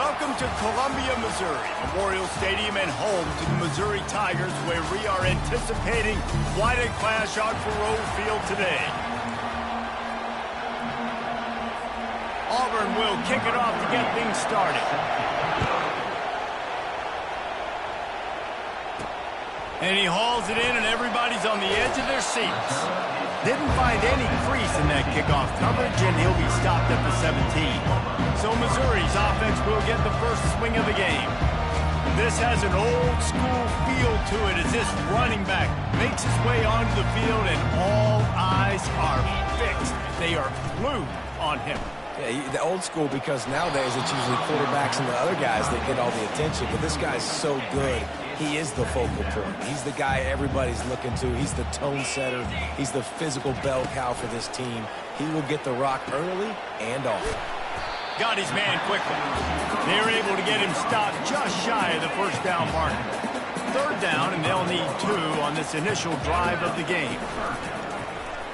Welcome to Columbia, Missouri, Memorial Stadium and home to the Missouri Tigers, where we are anticipating quite a clash on Faroe Field today. Auburn will kick it off to get things started. And he hauls it in, and everybody's on the edge of their seats. Didn't find any crease in that kickoff coverage, and he'll be stopped at the 17. So Missouri's offense will get the first swing of the game. This has an old-school feel to it as this running back makes his way onto the field, and all eyes are fixed. They are glued on him. Yeah, the old school, because nowadays it's usually quarterbacks and the other guys that get all the attention, but this guy's so good. He is the focal point. He's the guy everybody's looking to. He's the tone setter. He's the physical bell cow for this team. He will get the rock early and often. Got his man quickly. They were able to get him stopped just shy of the first down mark. Third down, and they'll need 2 on this initial drive of the game.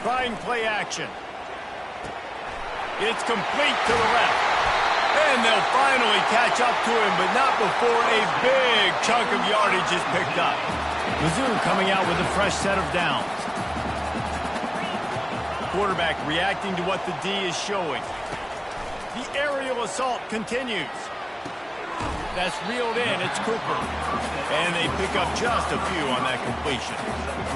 Trying play action. It's complete to the left. And they'll finally catch up to him, but not before a big chunk of yardage is picked up. Mizzou coming out with a fresh set of downs. Quarterback reacting to what the D is showing. The aerial assault continues. That's reeled in. It's Cooper. And they pick up just a few on that completion.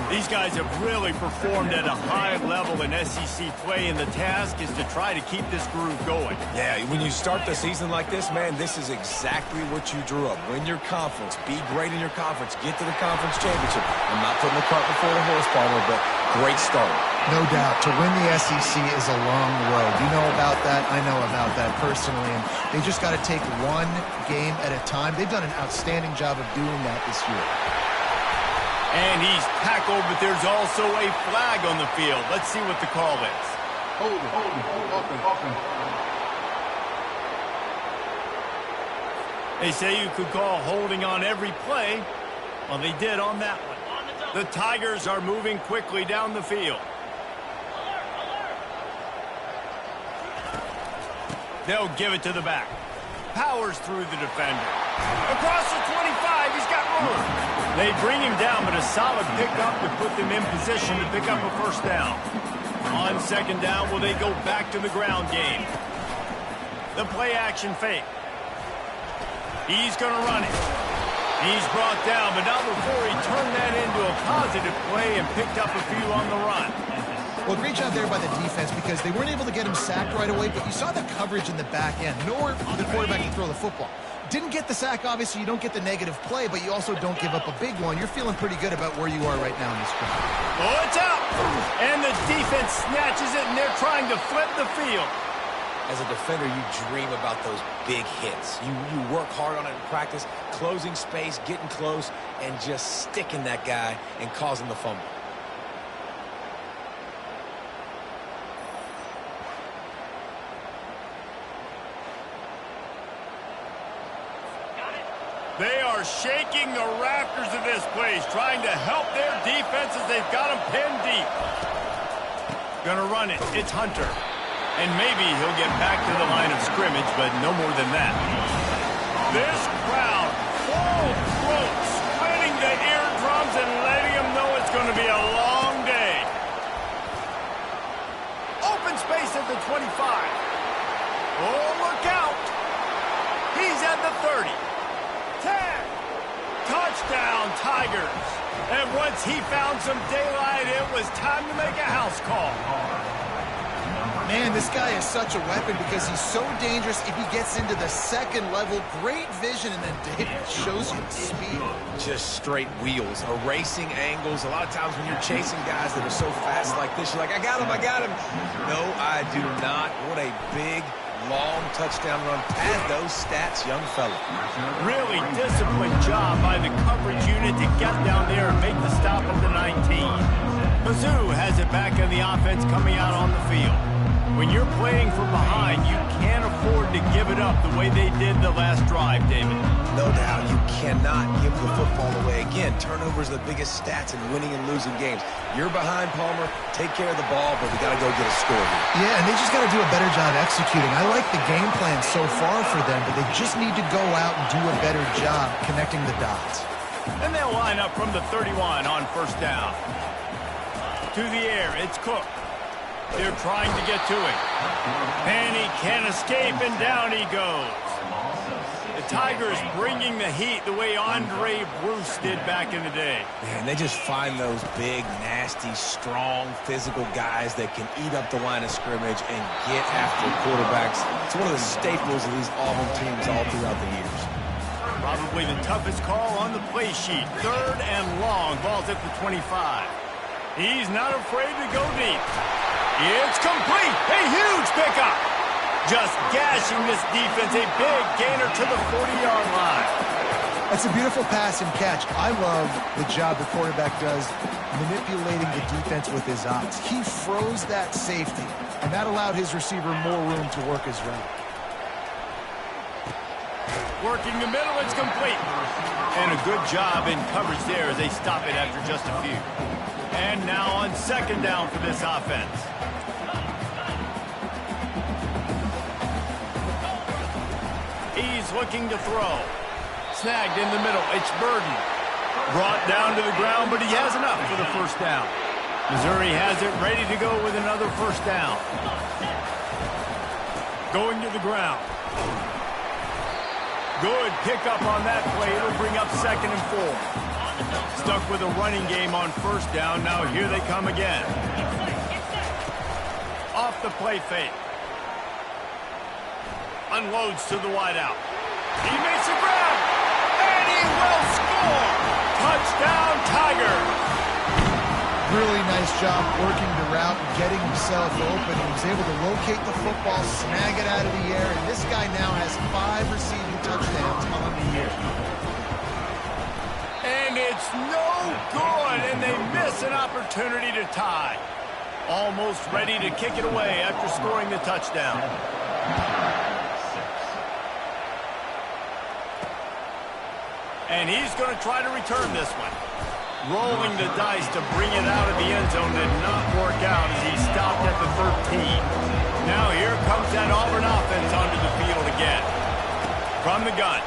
These guys have really performed at a high level in SEC play, and the task is to try to keep this groove going. Yeah, when you start the season like this, man, this is exactly what you drew up. Win your conference. Be great in your conference. Get to the conference championship. I'm not putting the cart before the horse, Palmer, but great start. No doubt. To win the SEC is a long road. You know about that. I know about that personally. And they just got to take one game at a time. They've done an outstanding job of doing that this year. And he's tackled, but there's also a flag on the field. Let's see what the call is. Hold. They say you could call holding on every play. Well, they did on that one. The Tigers are moving quickly down the field. They'll give it to the back. Powers through the defender. Across the 25, he's got room. They bring him down, but a solid pickup to put them in position to pick up a first down. On second down, will they go back to the ground game? The play action fake. He's going to run it. He's brought down, but not before he turned that into a positive play and picked up a few on the run. Well, great job there by the defense, because they weren't able to get him sacked right away, but you saw the coverage in the back end. Nowhere for the quarterback to throw the football. Didn't get the sack, obviously. You don't get the negative play, but you also don't give up a big one. You're feeling pretty good about where you are right now in this game. Oh, it's out! And the defense snatches it, and they're trying to flip the field. As a defender, you dream about those big hits. You work hard on it in practice, closing space, getting close, and just sticking that guy and causing the fumble. They are shaking the rafters of this place, trying to help their defense as they've got them pinned deep. Gonna run it. It's Hunter. And maybe he'll get back to the line of scrimmage, but no more than that. This crowd, full throat, splitting the eardrums and letting them know it's going to be a long day. Open space at the 25. Oh, look out. He's at the 30. 10. Touchdown, Tigers. And once he found some daylight, it was time to make a house call. Man, this guy is such a weapon because he's so dangerous if he gets into the second level. Great vision, and then David shows you the speed. Just straight wheels, erasing angles. A lot of times when you're chasing guys that are so fast like this, you're like, I got him. No, I do not. What a big, long touchdown run. Pad those stats, young fella. Really disciplined job by the coverage unit to get down there and make the stop of the 19. Mizzou has it back on the offense coming out on the field. When you're playing from behind, you can't afford to give it up the way they did the last drive, David. No doubt, you cannot give the football away again, turnovers are the biggest stats in winning and losing games. You're behind, Palmer. Take care of the ball, but we got to go get a score here. Yeah, and they just got to do a better job executing. I like the game plan so far for them, but they just need to go out and do a better job connecting the dots. And they'll line up from the 31 on first down. To the air, it's Cook. They're trying to get to it. And he can't escape, and down he goes. The Tigers bringing the heat the way Andre Bruce did back in the day. Man, they just find those big, nasty, strong, physical guys that can eat up the line of scrimmage and get after quarterbacks. It's one of the staples of these Auburn teams all throughout the years. Probably the toughest call on the play sheet. 3rd and long. Ball's at the 25. He's not afraid to go deep. It's complete. A huge pickup. Just gashing this defense. A big gainer to the 40-yard line. That's a beautiful pass and catch. I love the job the quarterback does manipulating the defense with his eyes. He froze that safety, and that allowed his receiver more room to work his route. Working the middle, it's complete. And a good job in coverage there as they stop it after just a few. And now on second down for this offense. He's looking to throw. Snagged in the middle. It's Burden. Brought down to the ground, but he has enough for the first down. Missouri has it ready to go with another first down. Going to the ground. Good pickup on that play. It'll bring up 2nd and 4. Stuck with a running game on first down. Now here they come again. Off the play fake. Unloads to the wideout. He makes a grab. And he will score. Touchdown, Tigers. Really nice job working the route and getting himself open. He was able to locate the football, snag it out of the air, and this guy now has 5 receiving touchdowns on the year. And it's no good, and they miss an opportunity to tie. Almost ready to kick it away after scoring the touchdown. And he's going to try to return this one. Rolling the dice to bring it out of the end zone did not work out as he stopped at the 13. Now here comes that Auburn offense onto the field again. From the gun,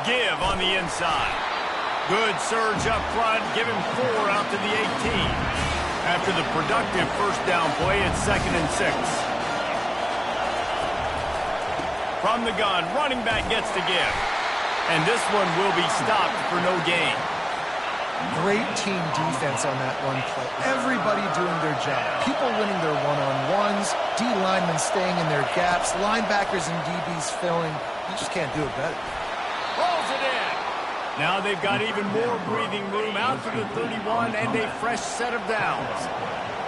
Give on the inside. Good surge up front, give him 4 out to the 18. After the productive first down play, it's 2nd and 6. From the gun, running back gets to Give. And this one will be stopped for no gain. Great team defense on that run play. Everybody doing their job. People winning their one-on-ones, D linemen staying in their gaps, linebackers and DBs filling. You just can't do it better. Rolls it in. Now they've got even more breathing room out to the 31 and a fresh set of downs.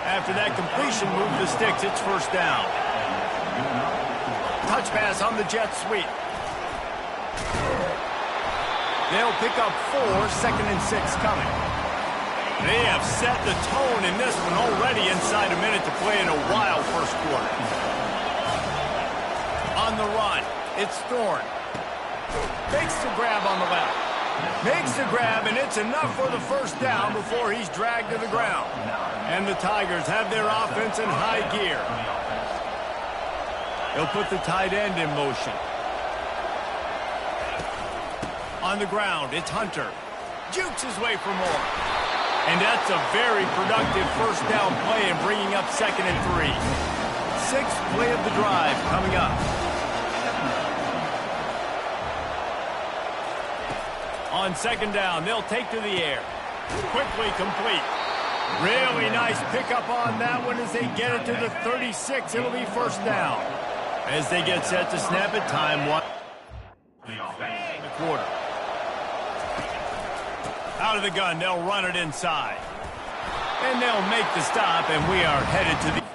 After that completion move the sticks, it's first down. Touch pass on the jet sweep. They'll pick up 4, 2nd and 6 coming. They have set the tone in this one already inside a minute to play in a wild first quarter. On the run, it's Thorne. Makes the grab on the left. Makes the grab, and it's enough for the first down before he's dragged to the ground. And the Tigers have their offense in high gear. They'll put the tight end in motion. On the ground, it's Hunter. Jukes his way for more. And that's a very productive first down play and bringing up 2nd and 3. 6th play of the drive coming up. On 2nd down, they'll take to the air. Quickly complete. Really nice pickup on that one as they get it to the 36. It'll be first down. As they get set to snap it, time 1. The quarter. Out of the gun, they'll run it inside. And they'll make the stop, and we are headed to the...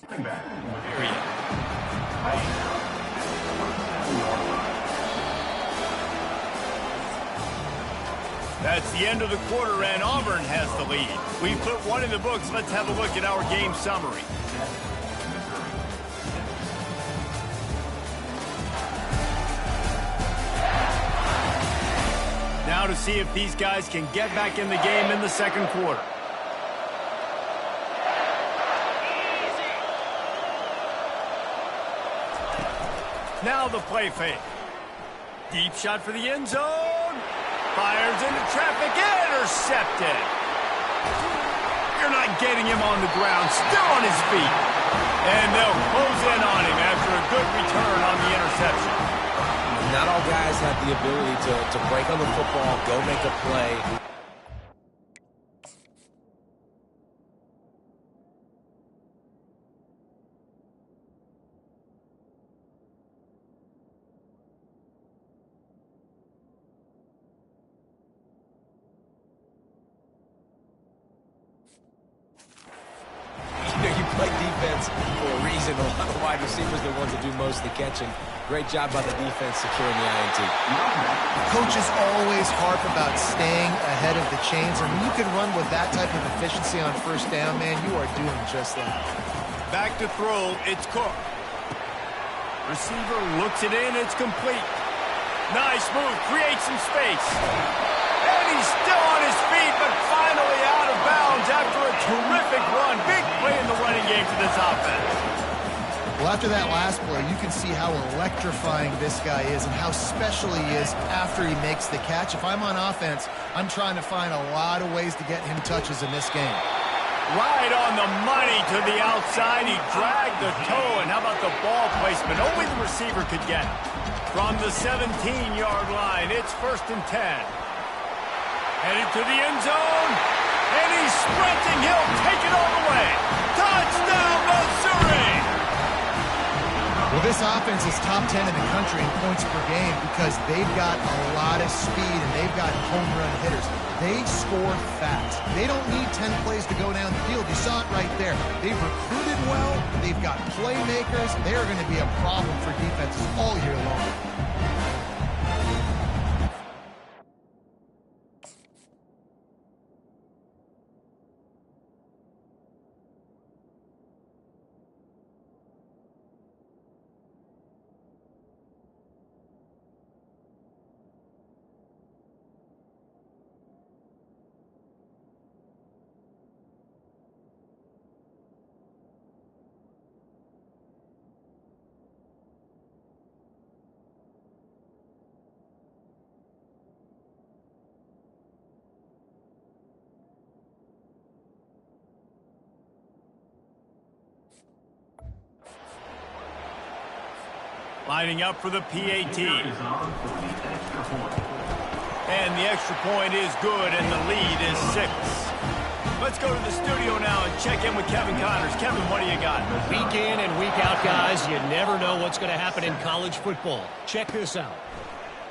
Period. That's the end of the quarter, and Auburn has the lead. We've put one in the books. Let's have a look at our game summary. Now to see if these guys can get back in the game in the second quarter. Now the play fake. Deep shot for the end zone. Fires into traffic. Intercepted. You're not getting him on the ground. Still on his feet. And they'll close in on him after a good return on the interception. Not all guys have the ability to break on the football, go make a play. You play defense for a reason. A lot of wide receivers are the ones that do most of the catching. Great job by the defense securing the INT. Coaches always harp about staying ahead of the chains, and when you can run with that type of efficiency on first down, man, you are doing just that. Back to throw, it's Cook. Receiver looks it in, it's complete. Nice move, creates some space. And he's still on his feet, but finally out of bounds after a terrific run. Big play in the running game for this offense. Well, after that last play, you can see how electrifying this guy is and how special he is after he makes the catch. If I'm on offense, I'm trying to find a lot of ways to get him touches in this game. Right on the money to the outside. He dragged the toe, and how about the ball placement? Only the receiver could get it. From the 17-yard line, it's 1st and 10. Headed to the end zone, and he's sprinting. He'll take it all the way. Touchdown, Missouri! Well, this offense is top 10 in the country in points per game because they've got a lot of speed and they've got home run hitters. They score fast. They don't need 10 plays to go down the field. You saw it right there. They've recruited well. They've got playmakers. They're going to be a problem for defenses all year long. Lining up for the PAT. And the extra point is good, and the lead is 6. Let's go to the studio now and check in with Kevin Connors. Kevin, what do you got? Week in and week out, guys, you never know what's going to happen in college football. Check this out.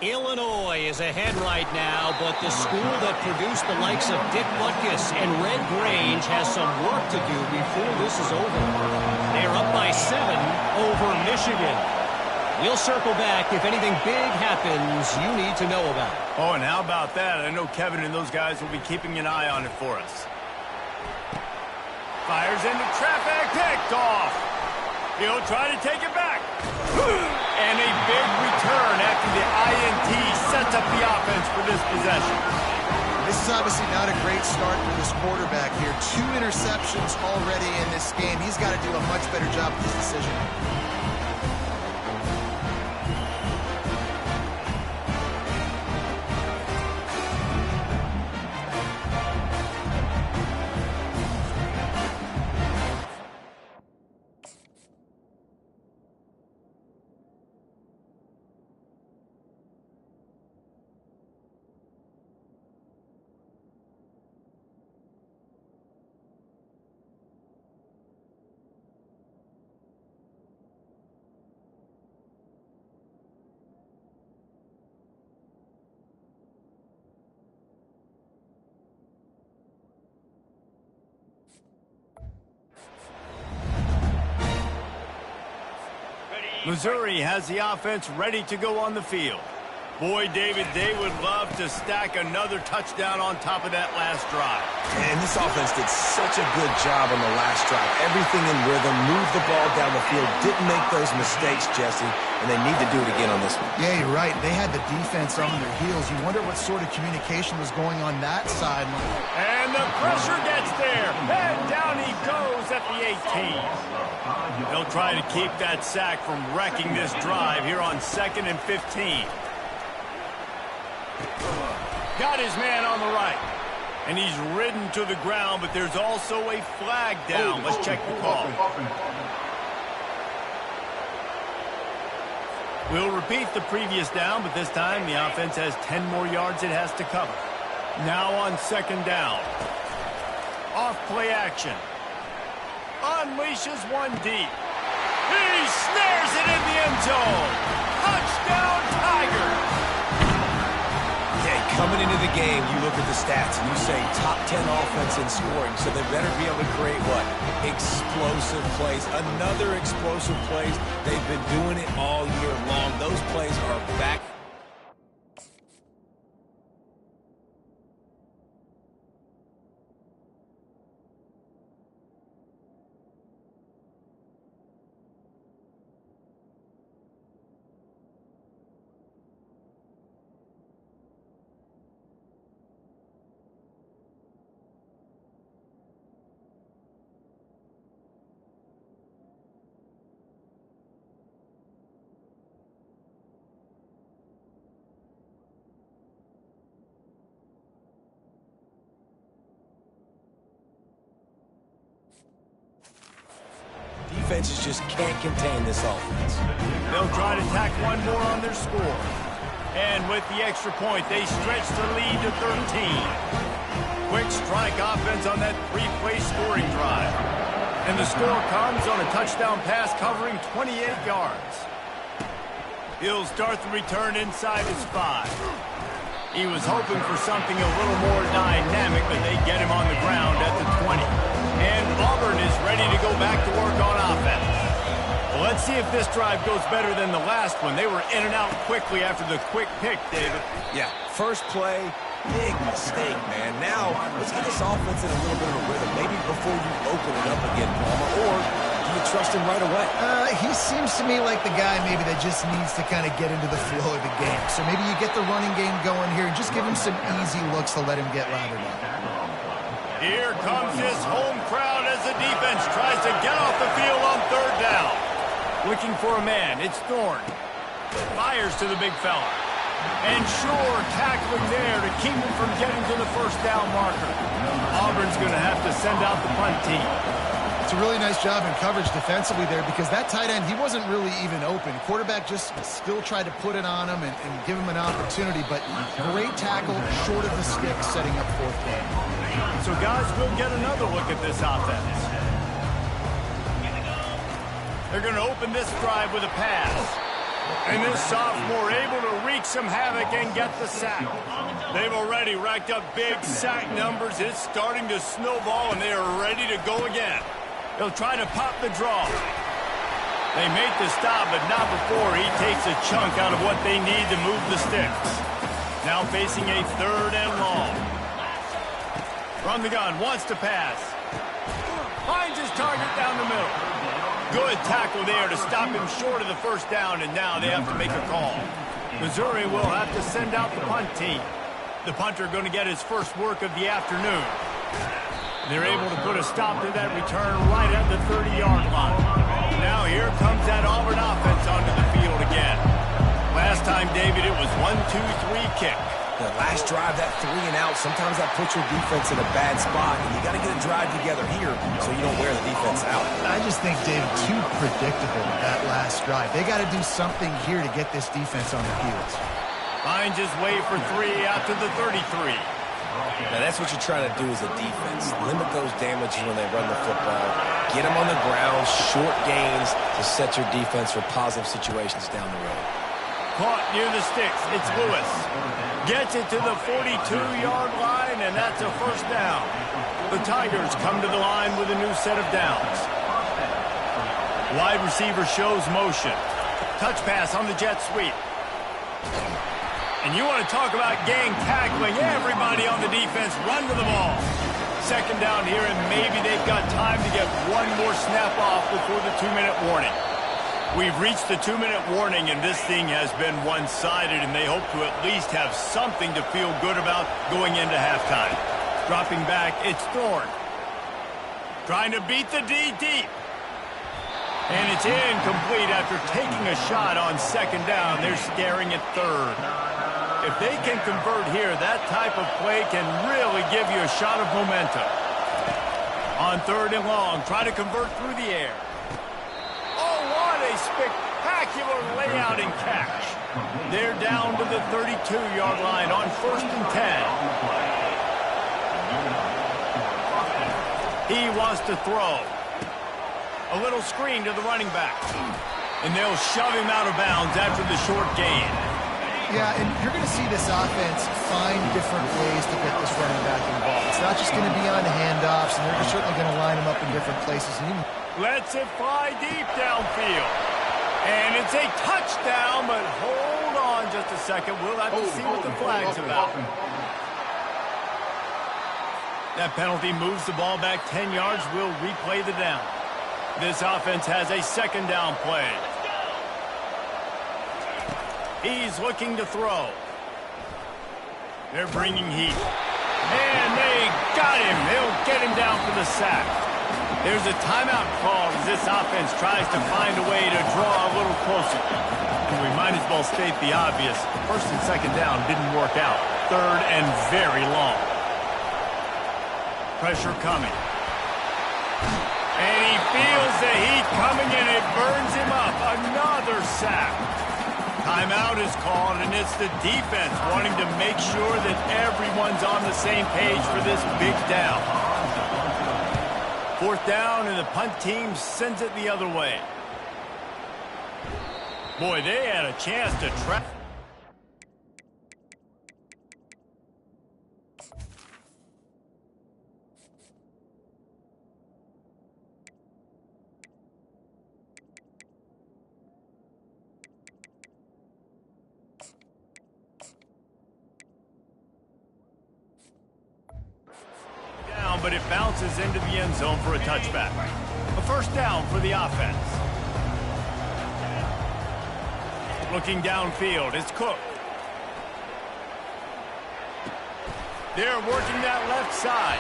Illinois is ahead right now, but the school that produced the likes of Dick Butkus and Red Grange has some work to do before this is over. They're up by 7 over Michigan. We'll circle back if anything big happens you need to know about. Oh, and how about that? I know Kevin and those guys will be keeping an eye on it for us. Fires into traffic, picked off. He'll try to take it back. And a big return after the INT sets up the offense for this possession. This is obviously not a great start for this quarterback here. 2 interceptions already in this game. He's got to do a much better job with this decision. Missouri has the offense ready to go on the field. Boy, David, they would love to stack another touchdown on top of that last drive. And this offense did such a good job on the last drive. Everything in rhythm, moved the ball down the field, didn't make those mistakes, Jesse, and they need to do it again on this one. Yeah, you're right. They had the defense on their heels. You wonder what sort of communication was going on that sideline. And the pressure gets there. And down he goes at the 18. They'll try to keep that sack from wrecking this drive here on 2nd and 15. Got his man on the right. And he's ridden to the ground, but there's also a flag down. Let's check the call. We'll repeat the previous down, but this time the offense has 10 more yards it has to cover. Now on 2nd down. Off play action. Unleashes one deep. He snares it in the end zone. Touchdown, Tigers. Coming into the game, you look at the stats and you say top 10 offense in scoring, so they better be able to create what? Explosive plays. Another explosive plays. They've been doing it all year long. Those plays are back. Defenses just can't contain this offense. They'll try to tack one more on their score. And with the extra point, they stretch the lead to 13. Quick strike offense on that 3-play scoring drive. And the score comes on a touchdown pass covering 28 yards. He'll start the return inside his 5. He was hoping for something a little more dynamic, but they get him on the ground at the 20. And Auburn is ready to go back to work on offense. Well, let's see if this drive goes better than the last one. They were in and out quickly after the quick pick, David. Yeah, first play, big mistake, man. Now, let's get this offense in a little bit of a rhythm. Maybe before you open it up again, Palmer, or do you trust him right away? He seems to me like the guy maybe that just needs to kind of get into the flow of the game. So maybe you get the running game going here and just give him some easy looks to let him get lathered up. Here comes his home crowd as the defense tries to get off the field on 3rd down. Looking for a man. It's Thorne. Fires to the big fella. And Shore tackling there to keep him from getting to the 1st down marker. Auburn's going to have to send out the punt team. It's a really nice job in coverage defensively there because that tight end, he wasn't really even open. Quarterback just still tried to put it on him and give him an opportunity, but great tackle short of the stick setting up 4th down. So, guys, we'll get another look at this offense. They're going to open this drive with a pass. And this sophomore able to wreak some havoc and get the sack. They've already racked up big sack numbers. It's starting to snowball, and they are ready to go again. They'll try to pop the draw. They make the stop, but not before he takes a chunk out of what they need to move the sticks. Now facing a 3rd and long. From the gun, wants to pass. Finds his target down the middle. Good tackle there to stop him short of the 1st down, and now they have to make a call. Missouri will have to send out the punt team. The punter going to get his first work of the afternoon. They're able to put a stop to that return right at the 30-yard line. Now here comes that Auburn offense onto the field again. Last time, David, it was 1-2-3 kick. The last drive, that 3 and out, sometimes that puts your defense in a bad spot, and you got to get a drive together here so you don't wear the defense out. I just think, David, too predictable that last drive. They got to do something here to get this defense on their heels. Finds his way for 3 out to the 33. Now, that's what you're trying to do as a defense. Limit those damages when they run the football. Get them on the ground, short gains to set your defense for positive situations down the road. Caught near the sticks. It's Lewis. Gets it to the 42-yard line, and that's a 1st down. The Tigers come to the line with a new set of downs. Wide receiver shows motion. Touch pass on the jet sweep. And you want to talk about gang tackling. Everybody on the defense run to the ball. Second down here, and maybe they've got time to get one more snap off before the 2-minute warning. We've reached the 2-minute warning, and this thing has been one-sided, and they hope to at least have something to feel good about going into halftime. Dropping back, it's Thorne. Trying to beat the D deep. And it's incomplete after taking a shot on second down. They're staring at third. If they can convert here, that type of play can really give you a shot of momentum. On third and long, try to convert through the air. Oh, what a spectacular layout and catch. They're down to the 32-yard line on 1st and 10. He wants to throw. A little screen to the running back. And they'll shove him out of bounds after the short gain. Yeah, and you're going to see this offense find different ways to get this running back involved. It's not just going to be on handoffs, and they're certainly going to line him up in different places. Lets it fly deep downfield. And it's a touchdown, but hold on just a second. We'll have to see what the flag's about. That penalty moves the ball back 10 yards. We'll replay the down. This offense has a second down play. He's looking to throw. They're bringing heat. And they got him. They'll get him down for the sack. There's a timeout call as this offense tries to find a way to draw a little closer. And we might as well state the obvious. First and second down didn't work out. Third and very long. Pressure coming. And he feels the heat coming, and it burns him up. Another sack. Timeout is called, and it's the defense wanting to make sure that everyone's on the same page for this big down. 4th down, and the punt team sends it the other way. Boy, they had a chance to trap. But it bounces into the end zone for a touchback. A first down for the offense. Looking downfield, it's Cook. They're working that left side.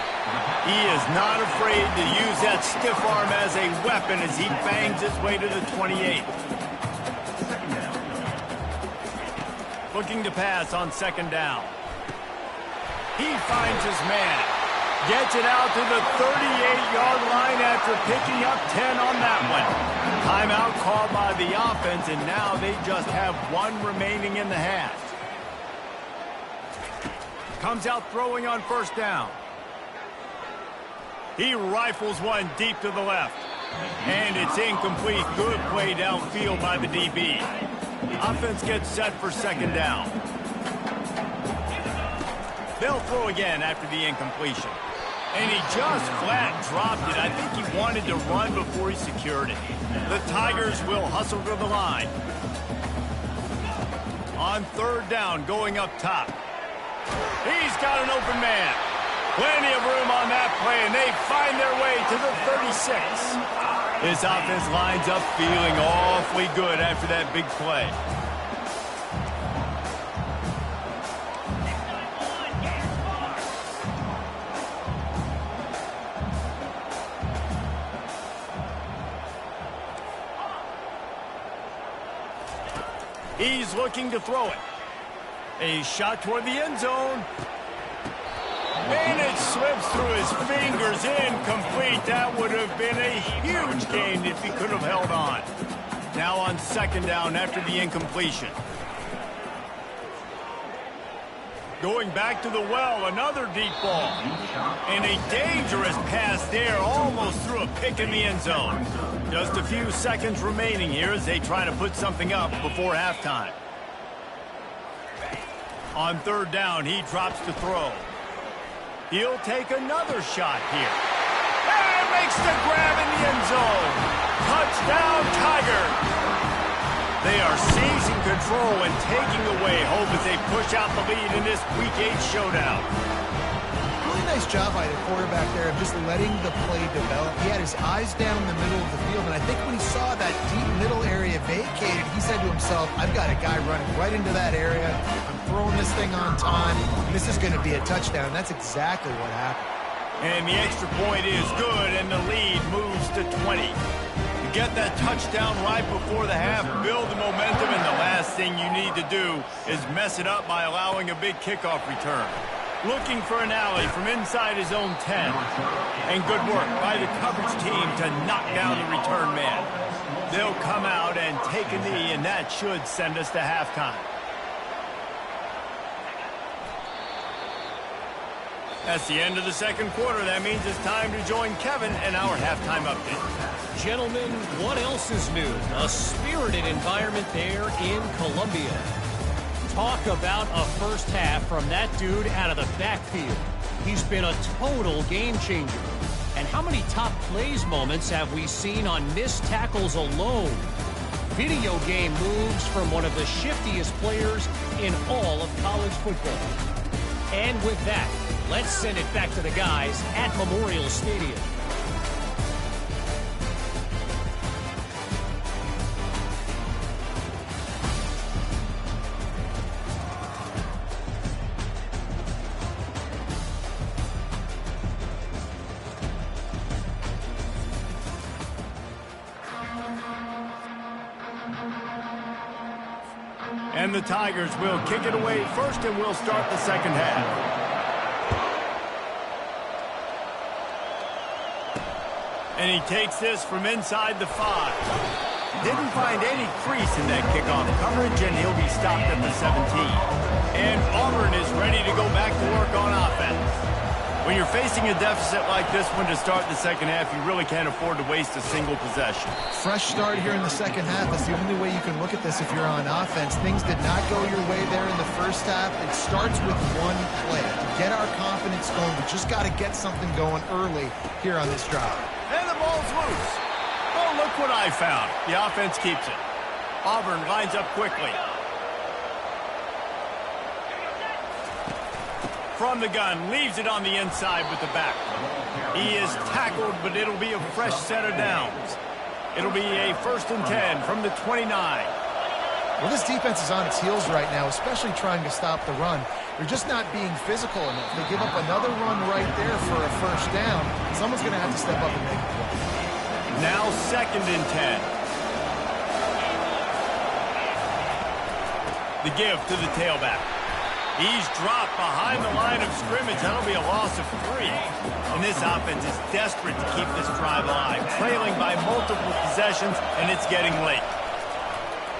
He is not afraid to use that stiff arm as a weapon as he bangs his way to the 28. Looking to pass on second down. He finds his man. Gets it out to the 38-yard line after picking up 10 on that one. Timeout called by the offense, and now they just have one remaining in the half. Comes out throwing on first down. He rifles one deep to the left. And it's incomplete. Good play downfield by the DB. Offense gets set for second down. They'll throw again after the incompletion. And he just flat dropped it. I think he wanted to run before he secured it. The Tigers will hustle to the line. On third down, going up top. He's got an open man. Plenty of room on that play, and they find their way to the 36. This offense lines up feeling awfully good after that big play. He's looking to throw it. A shot toward the end zone. And it slips through his fingers, incomplete. That would have been a huge gain if he could have held on. Now on second down after the incompletion. Going back to the well, another deep ball. And a dangerous pass there, almost threw a pick in the end zone. Just a few seconds remaining here as they try to put something up before halftime. On third down, he drops to throw. He'll take another shot here. And makes the grab in the end zone. Touchdown, Tiger! They are seizing control and taking away hope as they push out the lead in this Week 8 showdown. Really nice job by the quarterback there of just letting the play develop. He had his eyes down in the middle of the field, and I think when he saw that deep middle area vacated, he said to himself, I've got a guy running right into that area. I'm throwing this thing on time. This is going to be a touchdown. That's exactly what happened. And the extra point is good, and the lead moves to 20. You get that touchdown right before the half, build the momentum, and the last thing you need to do is mess it up by allowing a big kickoff return. Looking for an alley from inside his own 10. And good work by the coverage team to knock down the return man. They'll come out and take a knee, and that should send us to halftime. That's the end of the second quarter. That means it's time to join Kevin and our halftime update. Gentlemen, what else is new? A spirited environment there in Columbia. Talk about a first half from that dude out of the backfield. He's been a total game changer. And how many top plays moments have we seen on missed tackles alone? Video game moves from one of the shiftiest players in all of college football. And with that, let's send it back to the guys at Memorial Stadium. And the Tigers will kick it away first, and we'll start the second half. And he takes this from inside the 5. Didn't find any crease in that kickoff coverage, and he'll be stopped at the 17. And Auburn is ready to go back to work on offense. When you're facing a deficit like this one to start the second half, you really can't afford to waste a single possession. Fresh start here in the second half. That's the only way you can look at this if you're on offense. Things did not go your way there in the first half. It starts with one play. To get our confidence going, we just got to get something going early here on this drive. And the ball's loose. Oh, look what I found. The offense keeps it. Auburn lines up quickly. From the gun, leaves it on the inside with the back. He is tackled, but it'll be a fresh set of downs. It'll be a 1st and 10 from the 29. Well, this defense is on its heels right now, especially trying to stop the run. They're just not being physical enough. They give up another run right there for a first down. Someone's going to have to step up and make a play. Now 2nd and 10. The give to the tailback. He's dropped behind the line of scrimmage. That'll be a loss of 3. And this offense is desperate to keep this drive alive, trailing by multiple possessions, and it's getting late.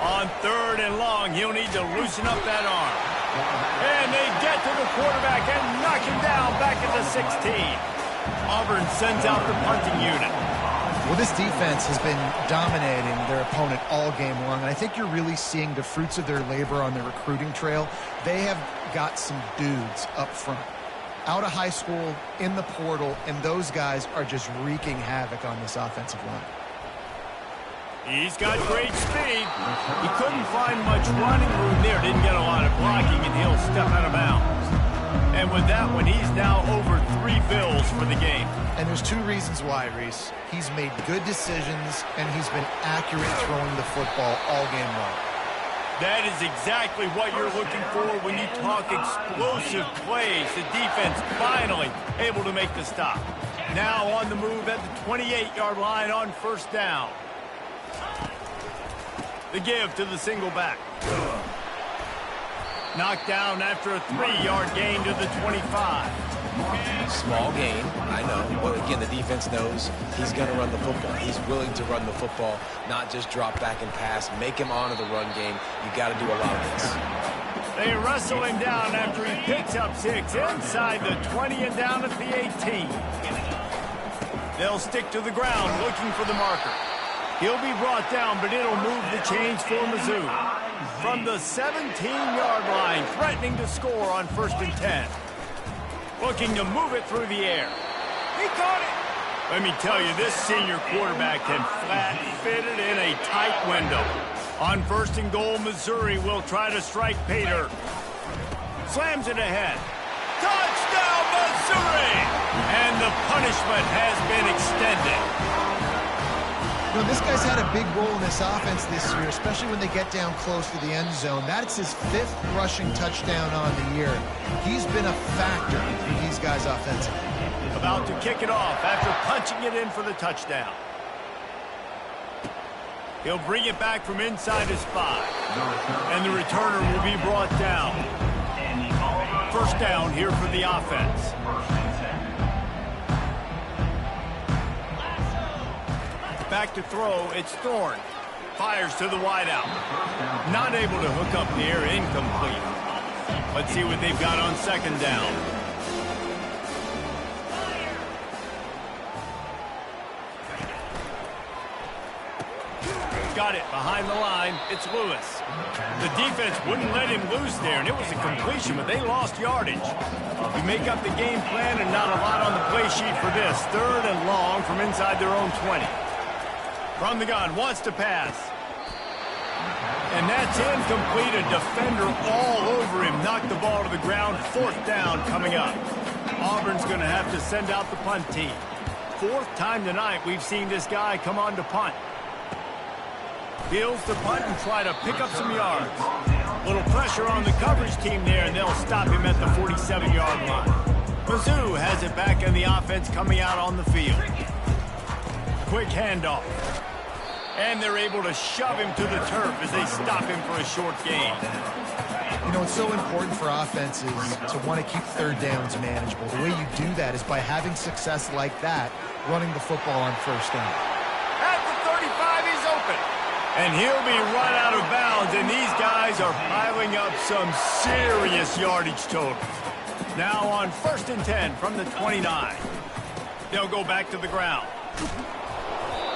On 3rd and long, he'll need to loosen up that arm. And they get to the quarterback and knock him down back at the 16. Auburn sends out the punting unit. Well, this defense has been dominating their opponent all game long, and I think you're really seeing the fruits of their labor on the recruiting trail. They have got some dudes up front, out of high school, in the portal, and those guys are just wreaking havoc on this offensive line. He's got great speed. He couldn't find much running room there, didn't get a lot of blocking, and he'll step out of bounds. And with that one, he's now over 3 bills for the game. And there's 2 reasons why, Reese. He's made good decisions, and he's been accurate throwing the football all game long. That is exactly what you're looking for when you talk explosive plays. The defense finally able to make the stop. Now on the move at the 28-yard line on 1st down. The give to the single back. Knocked down after a 3-yard gain to the 25. Small gain, I know, but again, the defense knows he's going to run the football. He's willing to run the football, not just drop back and pass, make him honor the run game. You got to do a lot of this. They wrestle him down after he picks up 6 inside the 20 and down at the 18. They'll stick to the ground looking for the marker. He'll be brought down, but it'll move the chains for Mizzou. From the 17-yard line, threatening to score on 1st and 10. Looking to move it through the air. He caught it. Let me tell you, this senior quarterback can flat fit it in a tight window. On 1st and goal, Missouri will try to strike Pater. Slams it ahead. Touchdown, Missouri! And the punishment has been extended. You know, this guy's had a big role in this offense this year, especially when they get down close to the end zone. That's his 5th rushing touchdown on the year. He's been a factor for these guys offensively. About to kick it off after punching it in for the touchdown. He'll bring it back from inside his 5. And the returner will be brought down. 1st down here for the offense. Back to throw, it's Thorne. Fires to the wideout. Not able to hook up the air, incomplete. Let's see what they've got on 2nd down. Got it behind the line. It's Lewis. The defense wouldn't let him loose there, and it was a completion, but they lost yardage. We make up the game plan and not a lot on the play sheet for this. 3rd and long from inside their own 20. From the gun, wants to pass. And that's incomplete. A defender all over him. Knocked the ball to the ground. 4th down coming up. Auburn's going to have to send out the punt team. 4th time tonight we've seen this guy come on to punt. Fields the punt and try to pick up some yards. Little pressure on the coverage team there, and they'll stop him at the 47-yard line. Mizzou has it back in the offense coming out on the field. Quick handoff. And they're able to shove him to the turf as they stop him for a short gain. You know, it's so important for offenses to want to keep 3rd downs manageable. The way you do that is by having success like that, running the football on 1st down. At the 35, he's open. And he'll be run out of bounds, and these guys are piling up some serious yardage total. Now on 1st and 10 from the 29. They'll go back to the ground.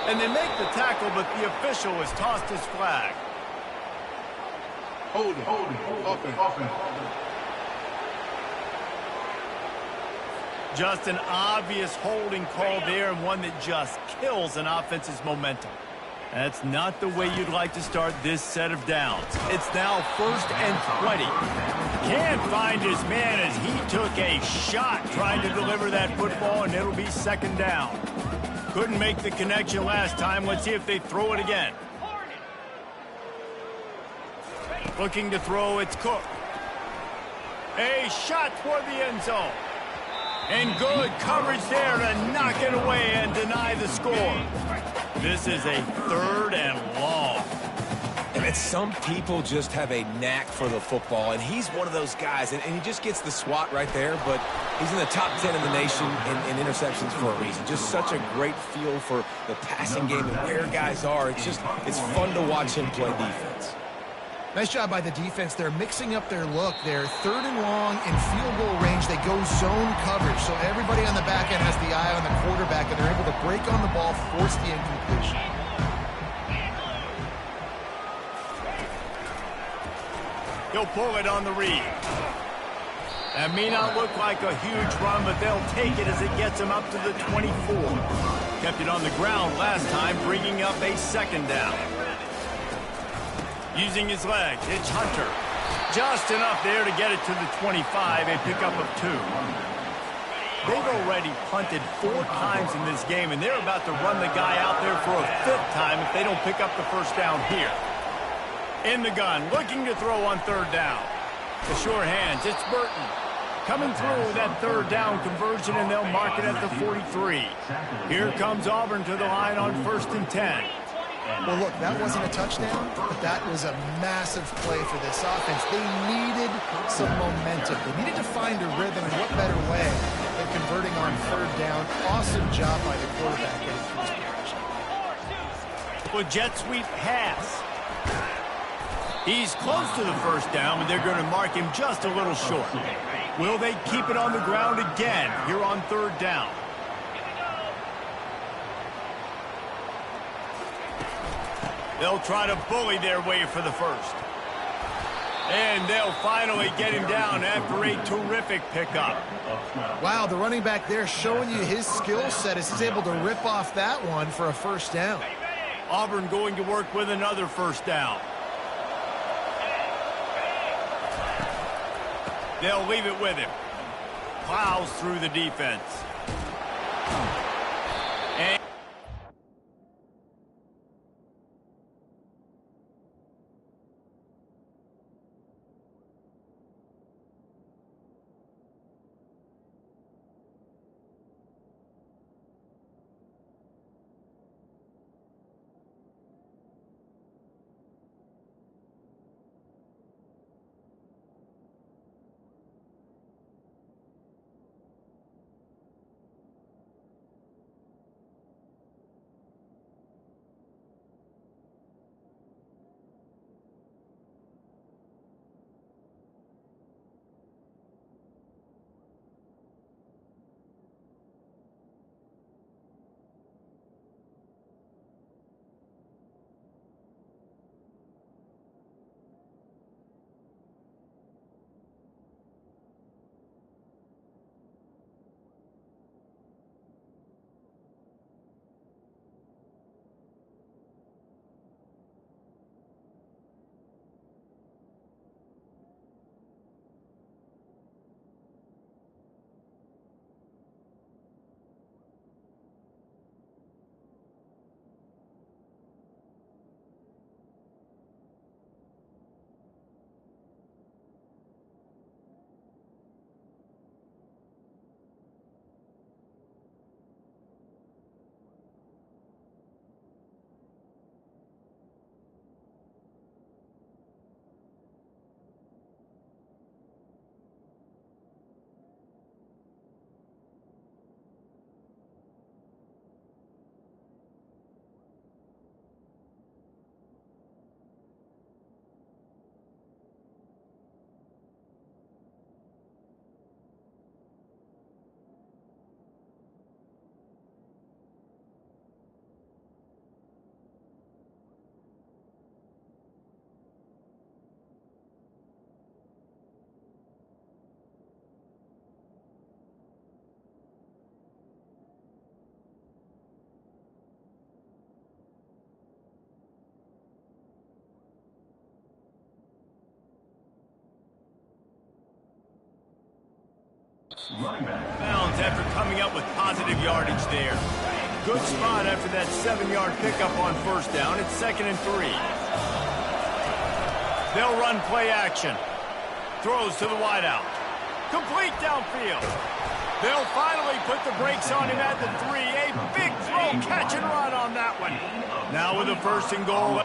And they make the tackle, but the official has tossed his flag. Hold it. Offense. Just an obvious holding call there, and one that just kills an offense's momentum. That's not the way you'd like to start this set of downs. It's now 1st and 20. Can't find his man as he took a shot trying to deliver that football, and it'll be 2nd down. Couldn't make the connection last time. Let's see if they throw it again. Looking to throw, it's Cook. A shot toward the end zone. And good coverage there to knock it away and deny the score. This is a 3rd and long. And some people just have a knack for the football, and he's one of those guys, and he just gets the swat right there, but he's in the top 10 in the nation in interceptions for a reason. Just such a great feel for the passing game and where guys are. It's fun to watch him play defense. Nice job by the defense. They're mixing up their look. They're 3rd and long in field goal range. They go zone coverage, so everybody on the back end has the eye on the quarterback, and they're able to break on the ball, force the incompletion. He'll pull it on the read. That may not look like a huge run, but they'll take it as it gets him up to the 24. Kept it on the ground last time, bringing up a 2nd down. Using his legs, it's Hunter. Just enough there to get it to the 25, a pickup of 2. They've already punted 4 times in this game, and they're about to run the guy out there for a 5th time if they don't pick up the 1st down here. In the gun, looking to throw on 3rd down. The sure hands, it's Burton. Coming through that 3rd down conversion, and they'll mark it at the 43. Here comes Auburn to the line on 1st and 10. Well, look, that wasn't a touchdown, but that was a massive play for this offense. They needed some momentum. They needed to find a rhythm, and what better way than converting on 3rd down. Awesome job by the quarterback getting through his progression. Well, jet sweep pass. He's close to the 1st down, but they're going to mark him just a little short. Will they keep it on the ground again here on 3rd down? They'll try to bully their way for the 1st. And they'll finally get him down after a terrific pickup. Wow, the running back there showing you his skill set as he's able to rip off that one for a first down. Auburn going to work with another first down. They'll leave it with him. Plows through the defense. And bounds after coming up with positive yardage there. Good spot after that 7-yard pickup on first down. It's 2nd and 3. They'll run play action. Throws to the wideout. Complete downfield. They'll finally put the brakes on him at the 3. A big throw, catch and run on that one. Now with a 1st and goal.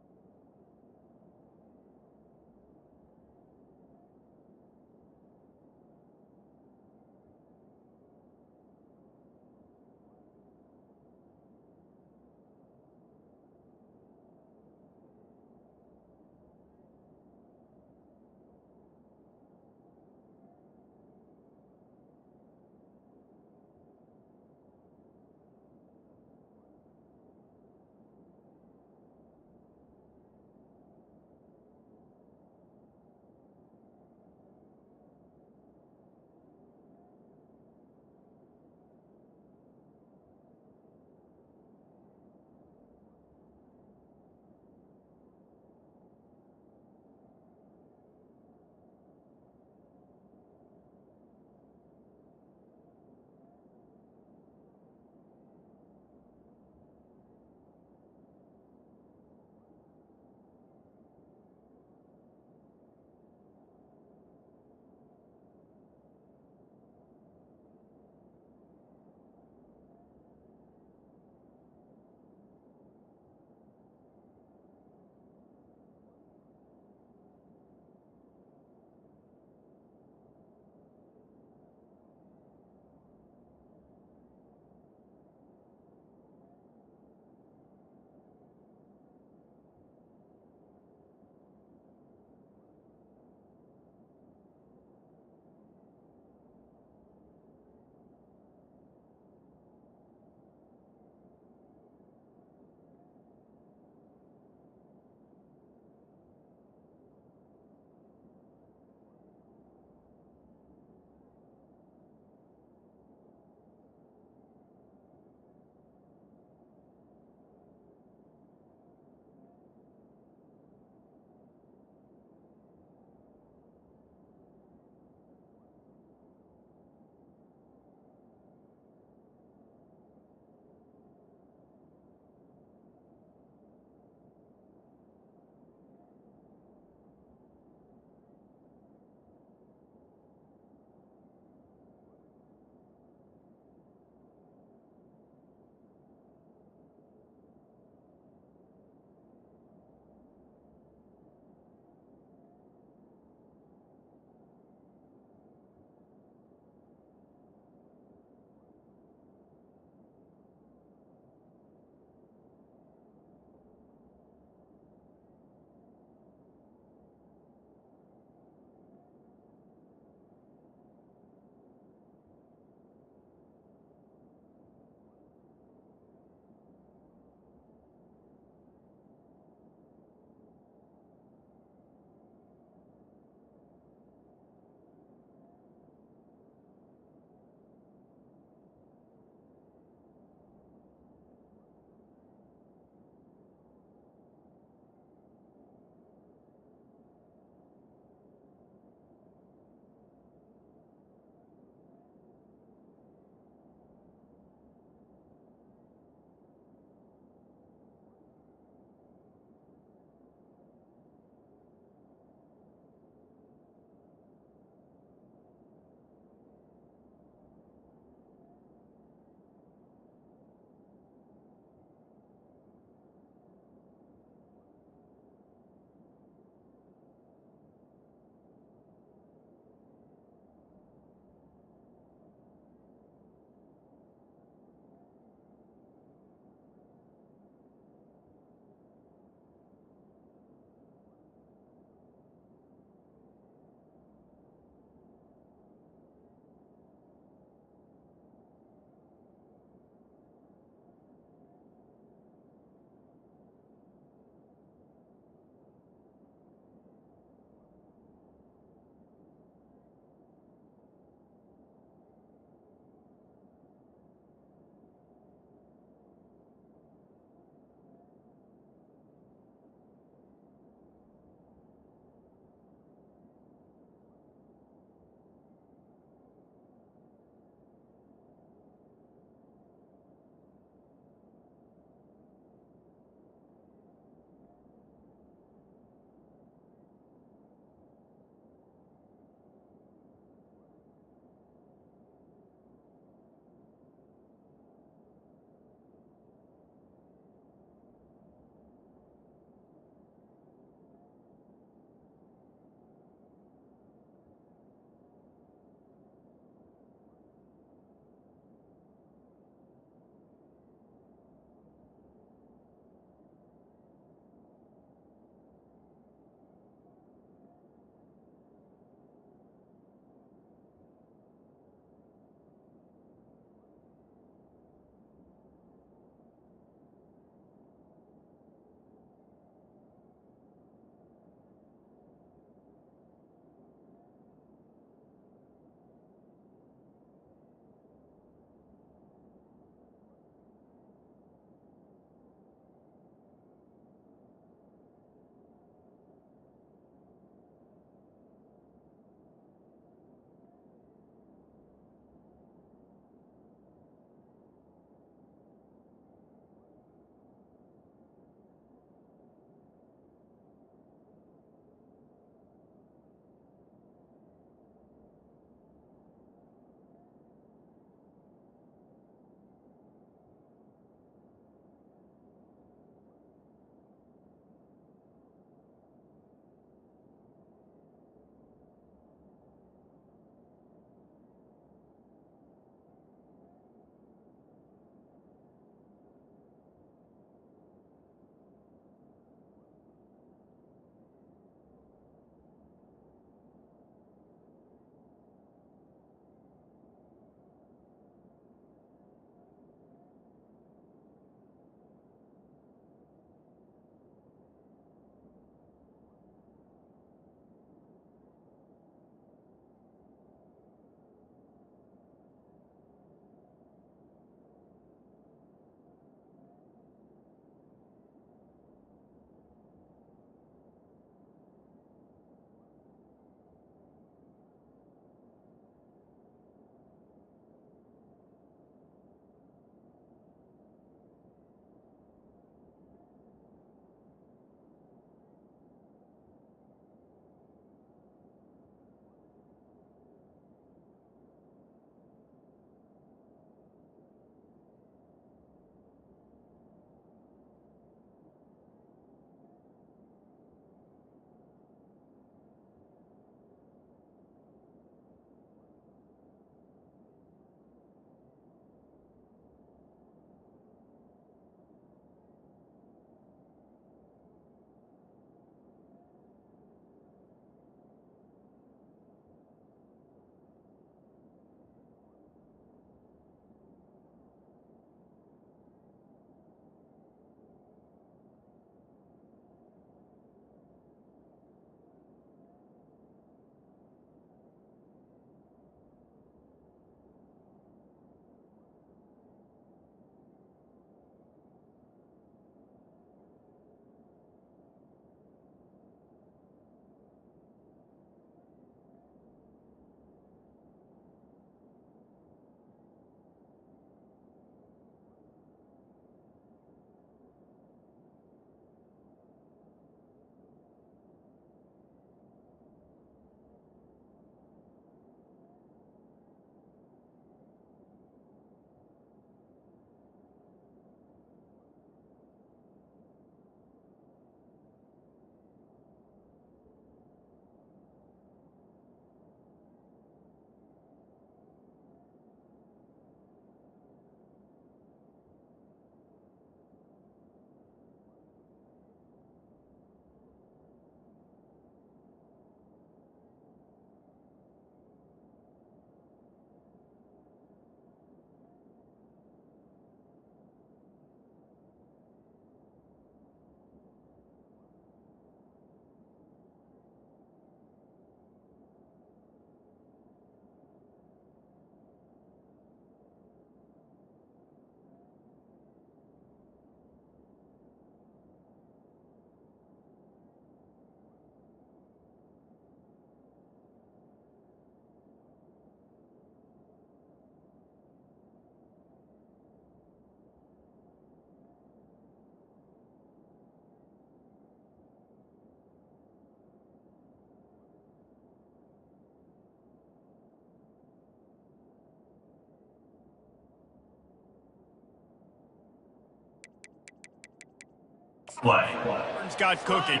He's got cooking.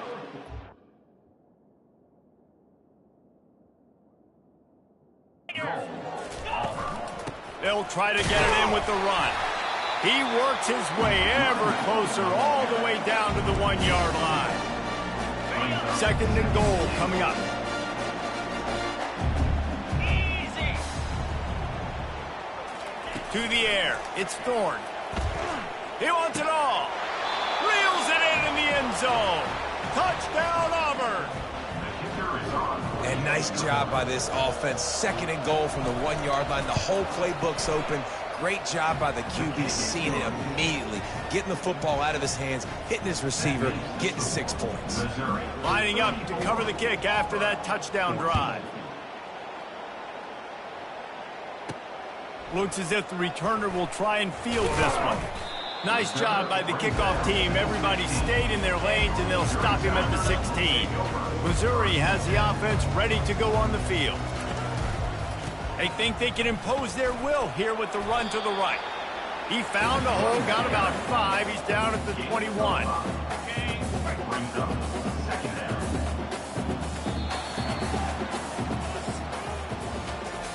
They'll try to get it in with the run. He works his way ever closer all the way down to the 1-yard line. 2nd and goal coming up. To the air. It's Thorne. He wants it all. Reels it in the end zone. Touchdown, Auburn. And nice job by this offense. 2nd and goal from the 1-yard line. The whole playbook's open. Great job by the QB, seeing it immediately. Getting the football out of his hands, hitting his receiver, getting 6 points. Lining up to cover the kick after that touchdown drive. Looks as if the returner will try and field this one. Nice job by the kickoff team. Everybody stayed in their lanes, and they'll stop him at the 16. Missouri has the offense ready to go on the field. They think they can impose their will here with the run to the right. He found a hole, got about 5. He's down at the 21.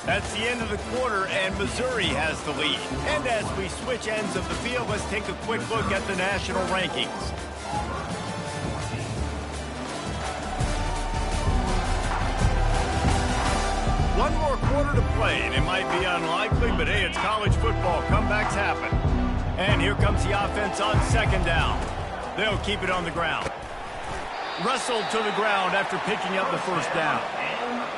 That's the end of the quarter, and Missouri has the lead. And as we switch ends of the field, let's take a quick look at the national rankings. One more quarter to play, and it might be unlikely, but hey, it's college football. Comebacks happen. And here comes the offense on 2nd down. They'll keep it on the ground. Wrestled to the ground after picking up the 1st down.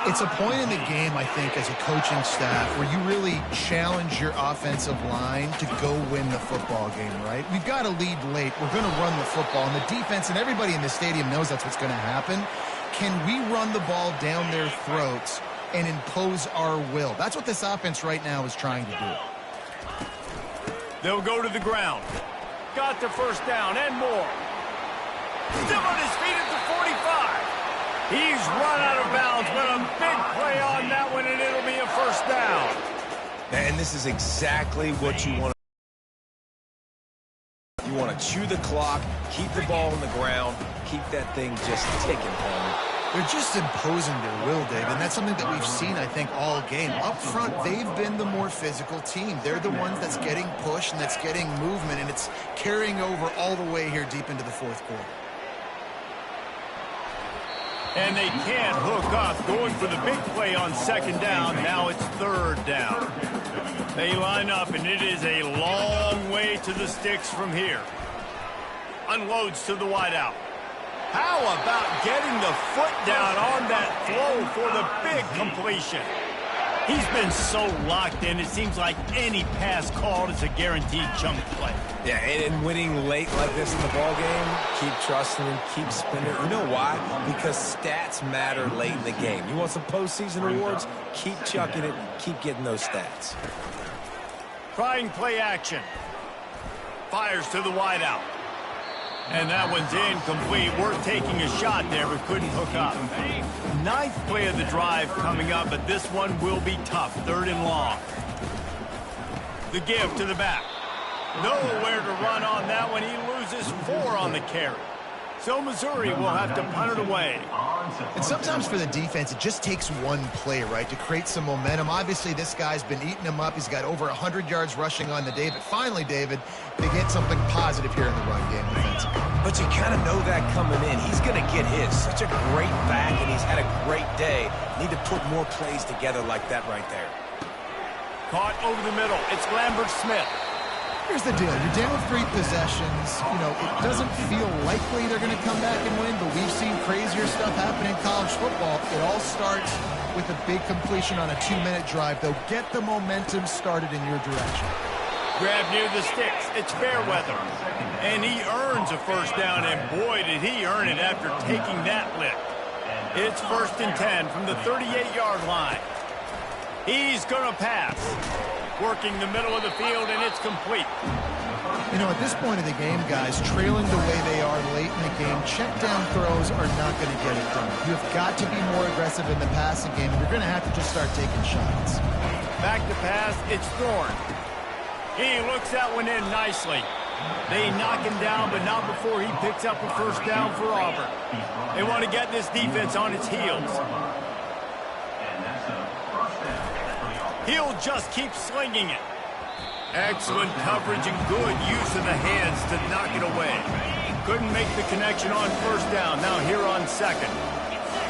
It's a point in the game, I think, as a coaching staff, where you really challenge your offensive line to go win the football game, right? We've got to lead late. We're going to run the football. And the defense and everybody in the stadium knows that's what's going to happen. Can we run the ball down their throats and impose our will? That's what this offense right now is trying to do. They'll go to the ground. Got the 1st down and more. Still on his feet at the 45. He's run out of bounds, but a big play on that one, and it'll be a 1st down. And this is exactly what you want. You want to chew the clock, keep the ball on the ground, keep that thing just ticking, Palmer. They're just imposing their will, Dave, and that's something that we've seen, I think, all game. Up front, they've been the more physical team. They're the ones that's getting pushed and that's getting movement, and it's carrying over all the way here deep into the 4th quarter. And they can't hook up, going for the big play on 2nd down. Now it's 3rd down. They line up, and it is a long way to the sticks from here. Unloads to the wideout. How about getting the foot down on that throw for the big completion? He's been so locked in, it seems like any pass called is a guaranteed chunk play. Yeah, and winning late like this in the ball game, keep trusting him, keep spinning. You know why? Because stats matter late in the game. You want some postseason awards? Keep chucking it, keep getting those stats. Trying play action. Fires to the wideout. And that one's incomplete. We're taking a shot there, but couldn't hook up. 9th play of the drive coming up, but this one will be tough. 3rd and long. The give to the back. Nowhere to run on that one. He loses 4 on the carry. So Missouri will have to punt it away. And sometimes for the defense, it just takes one play, right, to create some momentum. Obviously, this guy's been eating him up. He's got over 100 yards rushing on the day. But finally, David, they get something positive here in the run game defensively. But you kind of know that coming in. He's going to get his. Such a great back, and he's had a great day. Need to put more plays together like that right there. Caught over the middle. It's Lambert-Smith. Here's the deal. You're down 3 possessions. You know, it doesn't feel likely they're going to come back and win, but we've seen crazier stuff happen in college football. It all starts with a big completion on a 2-minute drive. They'll get the momentum started in your direction. Grab near the sticks. It's Fairweather. And he earns a 1st down, and boy, did he earn it after taking that lick. It's 1st and 10 from the 38-yard line. He's going to pass. Working the middle of the field, and it's complete. You know, at this point of the game, guys, trailing the way they are late in the game, check down throws are not going to get it done. You have got to be more aggressive in the passing game. You're going to have to just start taking shots. Back to pass, it's Thorne. He looks that one in nicely. They knock him down, but not before he picks up a first down for Auburn. They want to get this defense on its heels. He'll just keep slinging it. Excellent coverage and good use of the hands to knock it away. Couldn't make the connection on first down. Now here on second.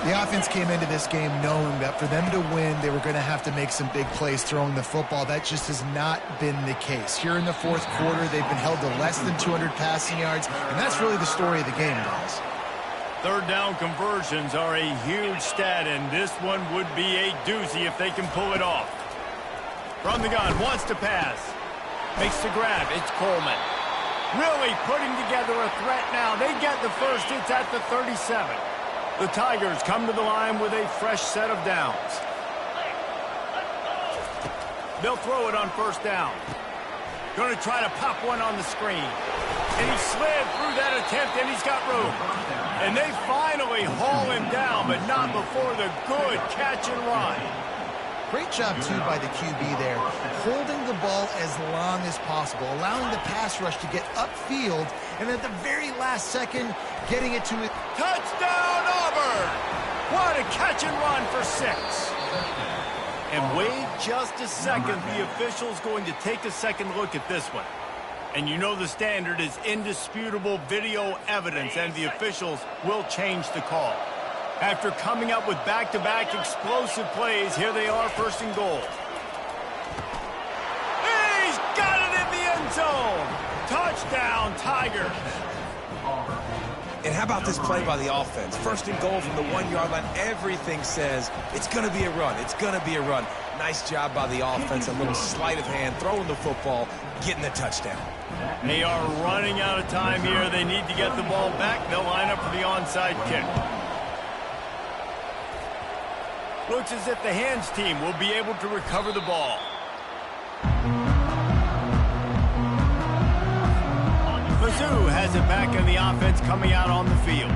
The offense came into this game knowing that for them to win, they were going to have to make some big plays throwing the football. That just has not been the case. Here in the fourth quarter, they've been held to less than 200 passing yards, and that's really the story of the game, guys. Third down conversions are a huge stat, and this one would be a doozy if they can pull it off. From the gun, wants to pass. Makes the grab. It's Coleman. Really putting together a threat now. They get the first. It's at the 37. The Tigers come to the line with a fresh set of downs. They'll throw it on first down. Going to try to pop one on the screen. And he slid through that attempt, and he's got room. And they finally haul him down, but not before the good catch and run. Great job, too, by the QB there, holding the ball as long as possible, allowing the pass rush to get upfield, and at the very last second, getting it to it. Touchdown, Auburn! What a catch and run for 6. And wait just a second. The official's going to take a second look at this one. And you know the standard is indisputable video evidence, and the officials will change the call. After coming up with back-to-back explosive plays, here they are, first and goal. He's got it in the end zone! Touchdown, Tigers! And how about this play by the offense? First and goal from the 1-yard line. Everything says it's going to be a run. It's going to be a run. Nice job by the offense. A little sleight of hand, throwing the football, getting the touchdown. They are running out of time here. They need to get the ball back. They'll line up for the onside kick. Looks as if the hands team will be able to recover the ball. Mizzou has it back in the offense coming out on the field.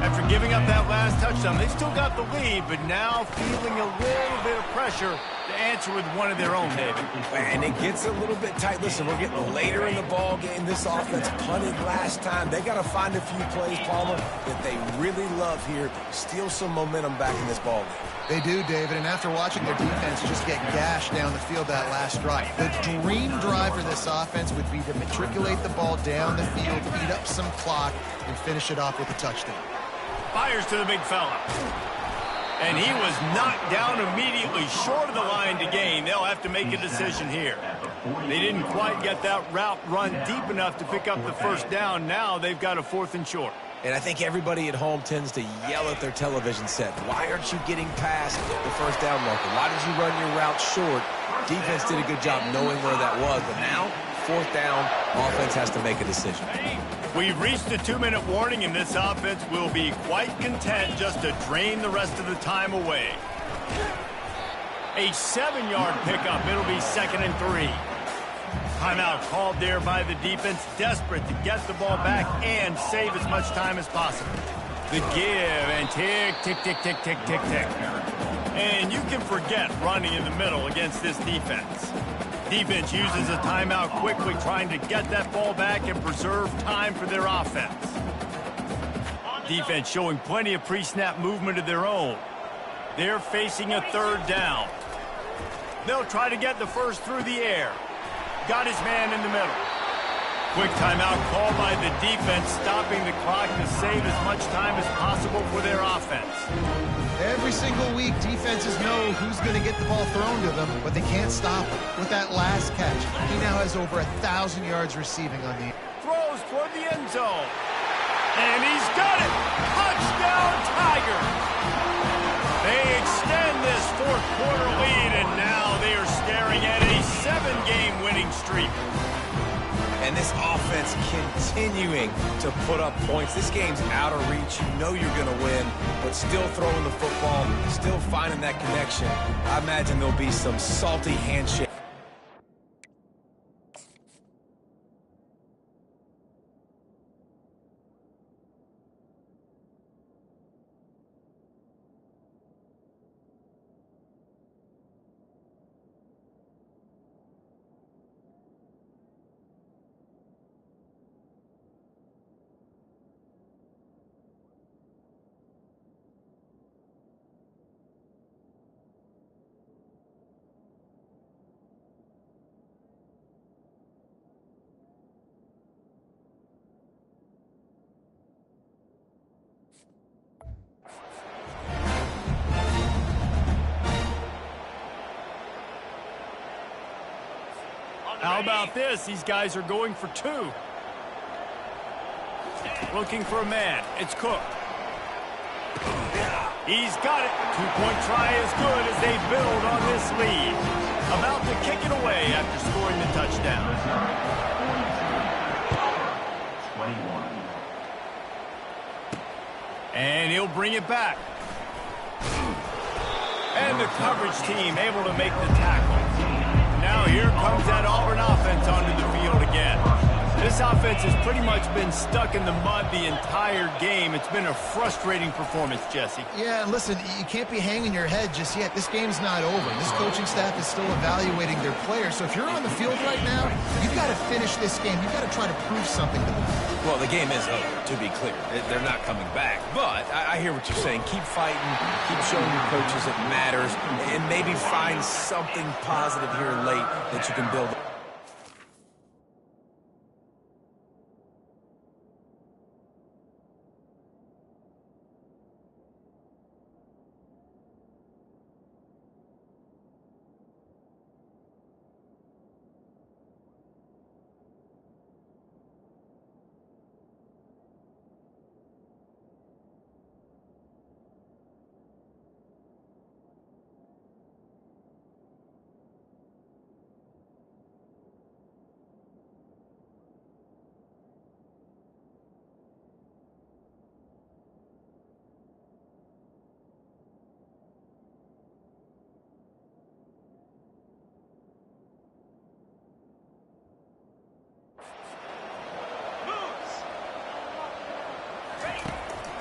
After giving up that last touchdown, they still got the lead, but now feeling a little bit of pressure to answer with one of their own, David. And it gets a little bit tight. Listen, we're getting later in the ball game. This offense punted last time. They got to find a few plays, Palmer, that they really love here. Steal some momentum back in this ball game. They do, David, and after watching their defense just get gashed down the field that last drive, the dream drive for this offense would be to matriculate the ball down the field, eat up some clock, and finish it off with a touchdown. Fires to the big fella. And he was knocked down immediately short of the line to gain. They'll have to make a decision here. They didn't quite get that route run deep enough to pick up the first down. Now they've got a 4th and short. And I think everybody at home tends to yell at their television set. Why aren't you getting past the first down marker? Why did you run your route short? Defense did a good job knowing where that was. But now, 4th down, offense has to make a decision. We've reached the 2-minute warning, and this offense will be quite content just to drain the rest of the time away. A 7-yard pickup. It'll be 2nd and 3. Timeout called there by the defense, desperate to get the ball back and save as much time as possible. The give and tick, tick, tick, tick, tick, tick, tick. And you can forget running in the middle against this defense. Defense uses a timeout quickly, trying to get that ball back and preserve time for their offense. Defense showing plenty of pre-snap movement of their own. They're facing a 3rd down. They'll try to get the first through the air. Got his man in the middle. Quick timeout called by the defense, stopping the clock to save as much time as possible for their offense. Every single week, defenses know who's going to get the ball thrown to them, but they can't stop him. With that last catch, he now has over 1,000 yards receiving on the... Throws toward the end zone. And he's got it! Touchdown, Tigers! They extend this 4th quarter lead, and now they are staring at a 7-game winning streak. And this offense continuing to put up points. This game's out of reach. You know you're going to win, but still throwing the football, still finding that connection. I imagine there'll be some salty handshake. How about this? These guys are going for two. Looking for a man. It's Cook. He's got it. Two-point try is good as they build on this lead. About to kick it away after scoring the touchdown. 21. And he'll bring it back. And the coverage team able to make the tackle. Now here comes that Auburn offense onto the field again. This offense has pretty much been stuck in the mud the entire game. It's been a frustrating performance, Jesse. Yeah, and listen, you can't be hanging your head just yet. This game's not over. This coaching staff is still evaluating their players. So if you're on the field right now, you've got to finish this game. You've got to try to prove something to them. Well, the game is over, to be clear. They're not coming back. But I hear what you're saying. Keep fighting. Keep showing your coaches it matters. And maybe find something positive here late that you can build.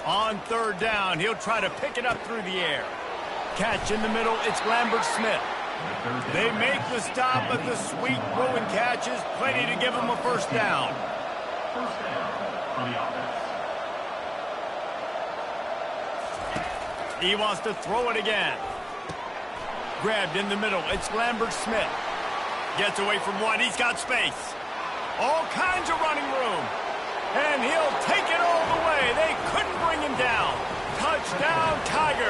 On third down, he'll try to pick it up through the air. Catch in the middle, it's Lambert-Smith. They make the stop, but the sweet throwing catch is plenty to give them a first down. First down for the offense. He wants to throw it again. Grabbed in the middle, it's Lambert-Smith. Gets away from one, he's got space. All kinds of running room. And he'll take it all the way. They couldn't bring him down. Touchdown, Tigers.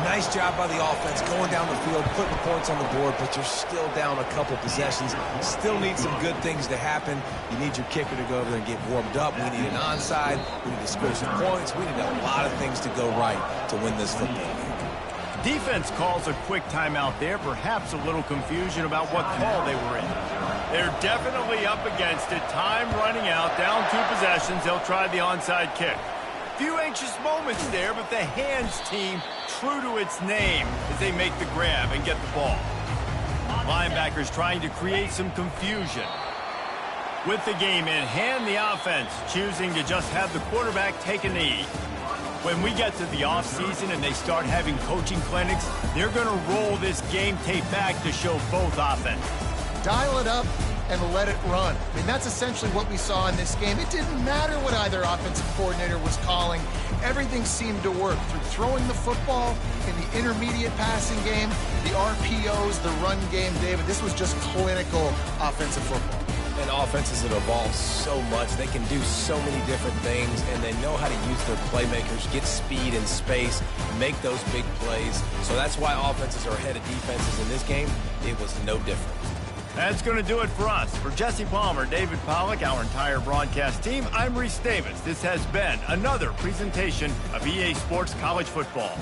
Nice job by the offense going down the field, putting points on the board, but you're still down a couple possessions. Still need some good things to happen. You need your kicker to go over there and get warmed up. We need an onside. We need to score some points. We need a lot of things to go right to win this football game. Defense calls a quick timeout there. Perhaps a little confusion about what call they were in. They're definitely up against it. Time running out. Down 2 possessions. They'll try the onside kick. Few anxious moments there, but the hands team true to its name as they make the grab and get the ball. Linebackers trying to create some confusion. With the game in hand, the offense choosing to just have the quarterback take a knee. When we get to the offseason and they start having coaching clinics, they're going to roll this game tape back to show both offenses. Dial it up and let it run. I mean, that's essentially what we saw in this game. It didn't matter what either offensive coordinator was calling. Everything seemed to work through throwing the football in the intermediate passing game, the RPOs, the run game, David. This was just clinical offensive football. And offenses have evolved so much. They can do so many different things, and they know how to use their playmakers, get speed and space, make those big plays. So that's why offenses are ahead of defenses in this game. It was no different. That's going to do it for us. For Jesse Palmer, David Pollack, our entire broadcast team, I'm Reese Davis. This has been another presentation of EA Sports College Football.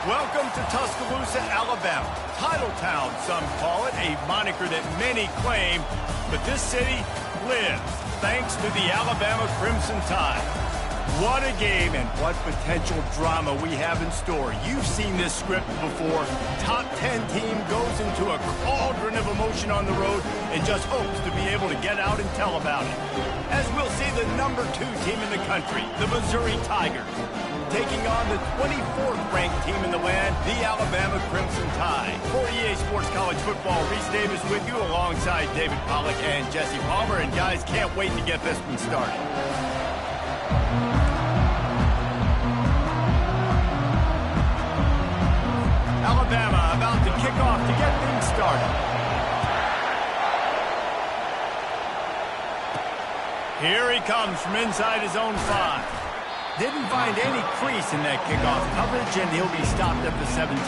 Welcome to Tuscaloosa, Alabama. Title Town, some call it, a moniker that many claim, but this city lives thanks to the Alabama Crimson Tide. What a game and what potential drama we have in store. You've seen this script before. Top 10 team goes into a cauldron of emotion on the road and just hopes to be able to get out and tell about it. As we'll see the number 2 team in the country, the Missouri Tigers, taking on the 24th ranked team in the land, the Alabama Crimson Tide. For EA Sports College Football, Reese Davis with you alongside David Pollack and Jesse Palmer. And guys, can't wait to get this one started. Alabama about to kick off to get things started. Here he comes from inside his own 5. Didn't find any crease in that kickoff coverage, and he'll be stopped at the 17.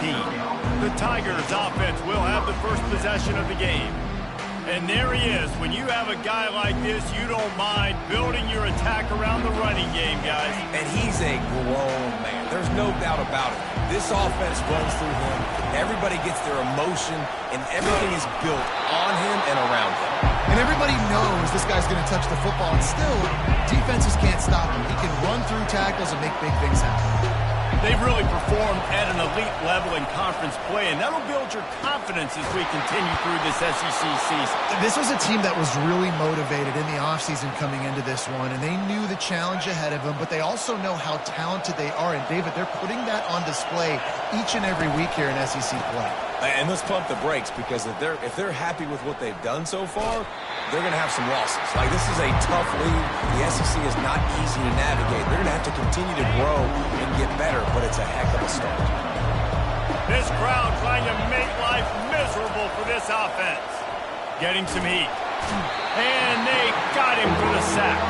The Tigers offense will have the first possession of the game. And there he is. When you have a guy like this, you don't mind building your attack around the running game, guys. And he's a grown man. There's no doubt about it. This offense runs through him. Everybody gets their emotion, and everything is built on him and around him. And everybody knows this guy's going to touch the football, and still, defenses can't stop him. He can run through tackles and make big things happen. They've really performed at an elite level in conference play, and that'll build your confidence as we continue through this SEC season. This was a team that was really motivated in the offseason coming into this one, and they knew the challenge ahead of them, but they also know how talented they are. And, David, they're putting that on display each and every week here in SEC play. And let's pump the brakes, because if they're happy with what they've done so far, they're going to have some losses. Like, this is a tough league. The SEC is not easy to navigate. They're going to have to continue to grow and get better, but it's a heck of a start. This crowd trying to make life miserable for this offense. Getting some heat. And they got him for the sack.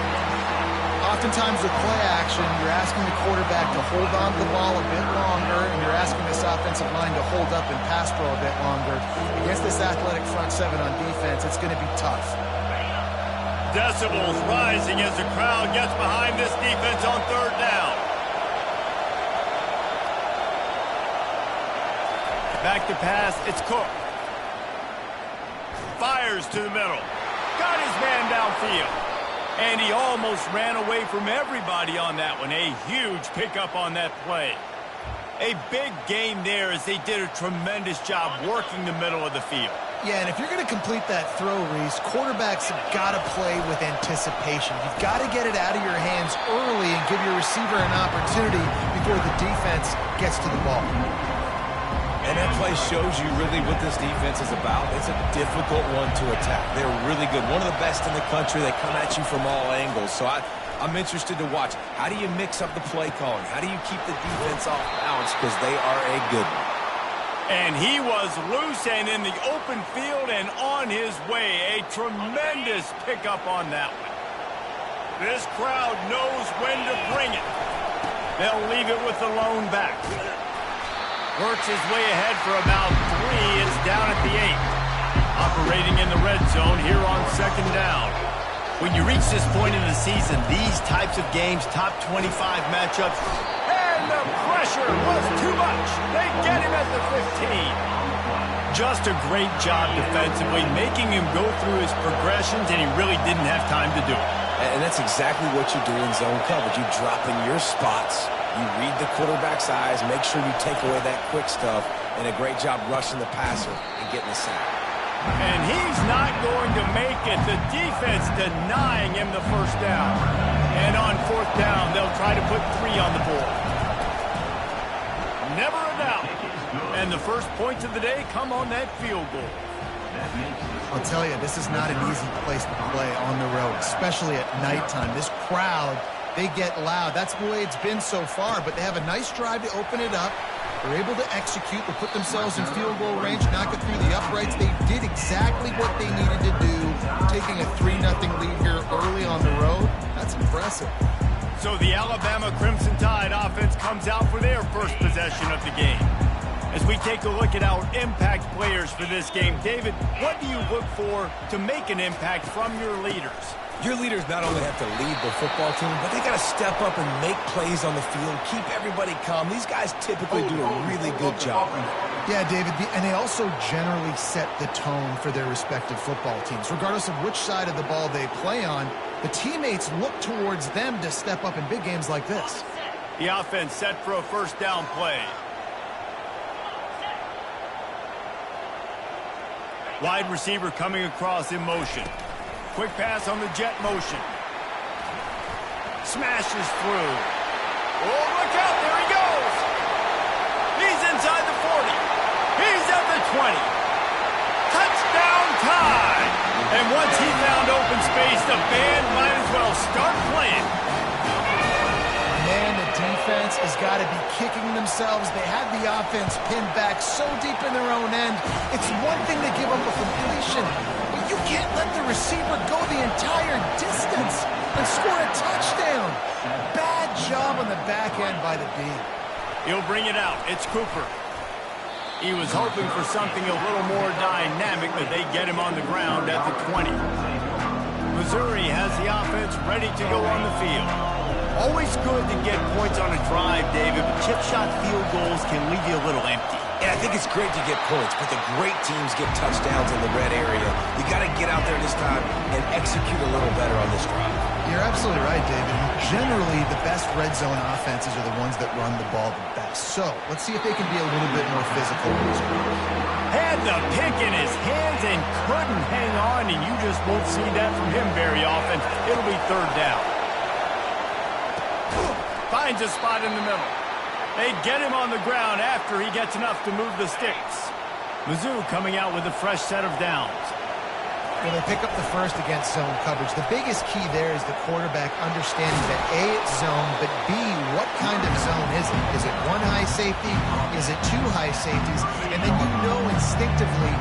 Oftentimes with play action, you're asking the quarterback to hold on to the ball a bit longer, and you're asking this offensive line to hold up and pass pro a bit longer. Against this athletic front 7 on defense, it's going to be tough. Decibels rising as the crowd gets behind this defense on 3rd down. Back to pass, it's Cook. Fires to the middle. Got his man downfield. And he almost ran away from everybody on that one. A huge pickup on that play. A big game there as they did a tremendous job working the middle of the field. Yeah, and if you're going to complete that throw, Reese, quarterbacks have got to play with anticipation. You've got to get it out of your hands early and give your receiver an opportunity before the defense gets to the ball. And that play shows you really what this defense is about. It's a difficult one to attack. They're really good. One of the best in the country. They come at you from all angles. So I'm interested to watch. How do you mix up the play calling? How do you keep the defense off balance? Because they are a good one. And he was loose and in the open field and on his way. A tremendous pickup on that one. This crowd knows when to bring it. They'll leave it with the lone back. Works his way ahead for about 3. It's down at the 8. Operating in the red zone here on 2nd down. When you reach this point in the season, these types of games, top 25 matchups, and the pressure was too much. They get him at the 15. Just a great job defensively, making him go through his progressions, and he really didn't have time to do it. And that's exactly what you do in zone coverage. You drop in your spots. You read the quarterback's eyes, make sure you take away that quick stuff, and a great job rushing the passer and getting the sack. And he's not going to make it. The defense denying him the 1st down. And on 4th down, they'll try to put 3 on the board. Never a doubt. And the first points of the day come on that field goal. I'll tell you, this is not an easy place to play on the road, especially at nighttime. This crowd, they get loud. That's the way it's been so far, but they have a nice drive to open it up. They're able to execute. They put themselves in field goal range, knock it through the uprights. They did exactly what they needed to do, taking a 3-0 lead here early on the road. That's impressive. So the Alabama Crimson Tide offense comes out for their first possession of the game. As we take a look at our impact players for this game, David, what do you look for to make an impact from your leaders? Your leaders not only have to lead the football team, but they got to step up and make plays on the field, keep everybody calm. These guys typically do a really good job. Yeah, David, and they also generally set the tone for their respective football teams. Regardless of which side of the ball they play on, the teammates look towards them to step up in big games like this. The offense set for a first down play. Wide receiver coming across in motion. Quick pass on the jet motion. Smashes through. Oh, look out, there he goes. He's inside the 40. He's at the 20. Touchdown time. And once he found open space, the band might as well start playing. Man, the defense has got to be kicking themselves. They had the offense pinned back so deep in their own end. It's one thing to give up a completion, but you can't let the receiver go the entire distance and score a touchdown. Bad job on the back end by the D. He'll bring it out. It's Cooper. He was hoping for something a little more dynamic, but they get him on the ground at the 20. Missouri has the offense ready to go on the field. Always good to get points on a drive, David, but chip shot field goals can leave you a little empty. Yeah, I think it's great to get points, but the great teams get touchdowns in the red area. You got to get out there this time and execute a little better on this drive. You're absolutely right, David. Generally, the best red zone offenses are the ones that run the ball the best. So, let's see if they can be a little bit more physical in this drive. Had the pick in his hands and couldn't hang on, and you just won't see that from him very often. It'll be third down. Finds a spot in the middle. They get him on the ground after he gets enough to move the sticks. Mizzou coming out with a fresh set of downs. When they pick up the first against zone coverage, the biggest key there is the quarterback understanding that A, it's zone, but B, what kind of zone is it? Is it one high safety? Is it two high safeties? And then you know instinctively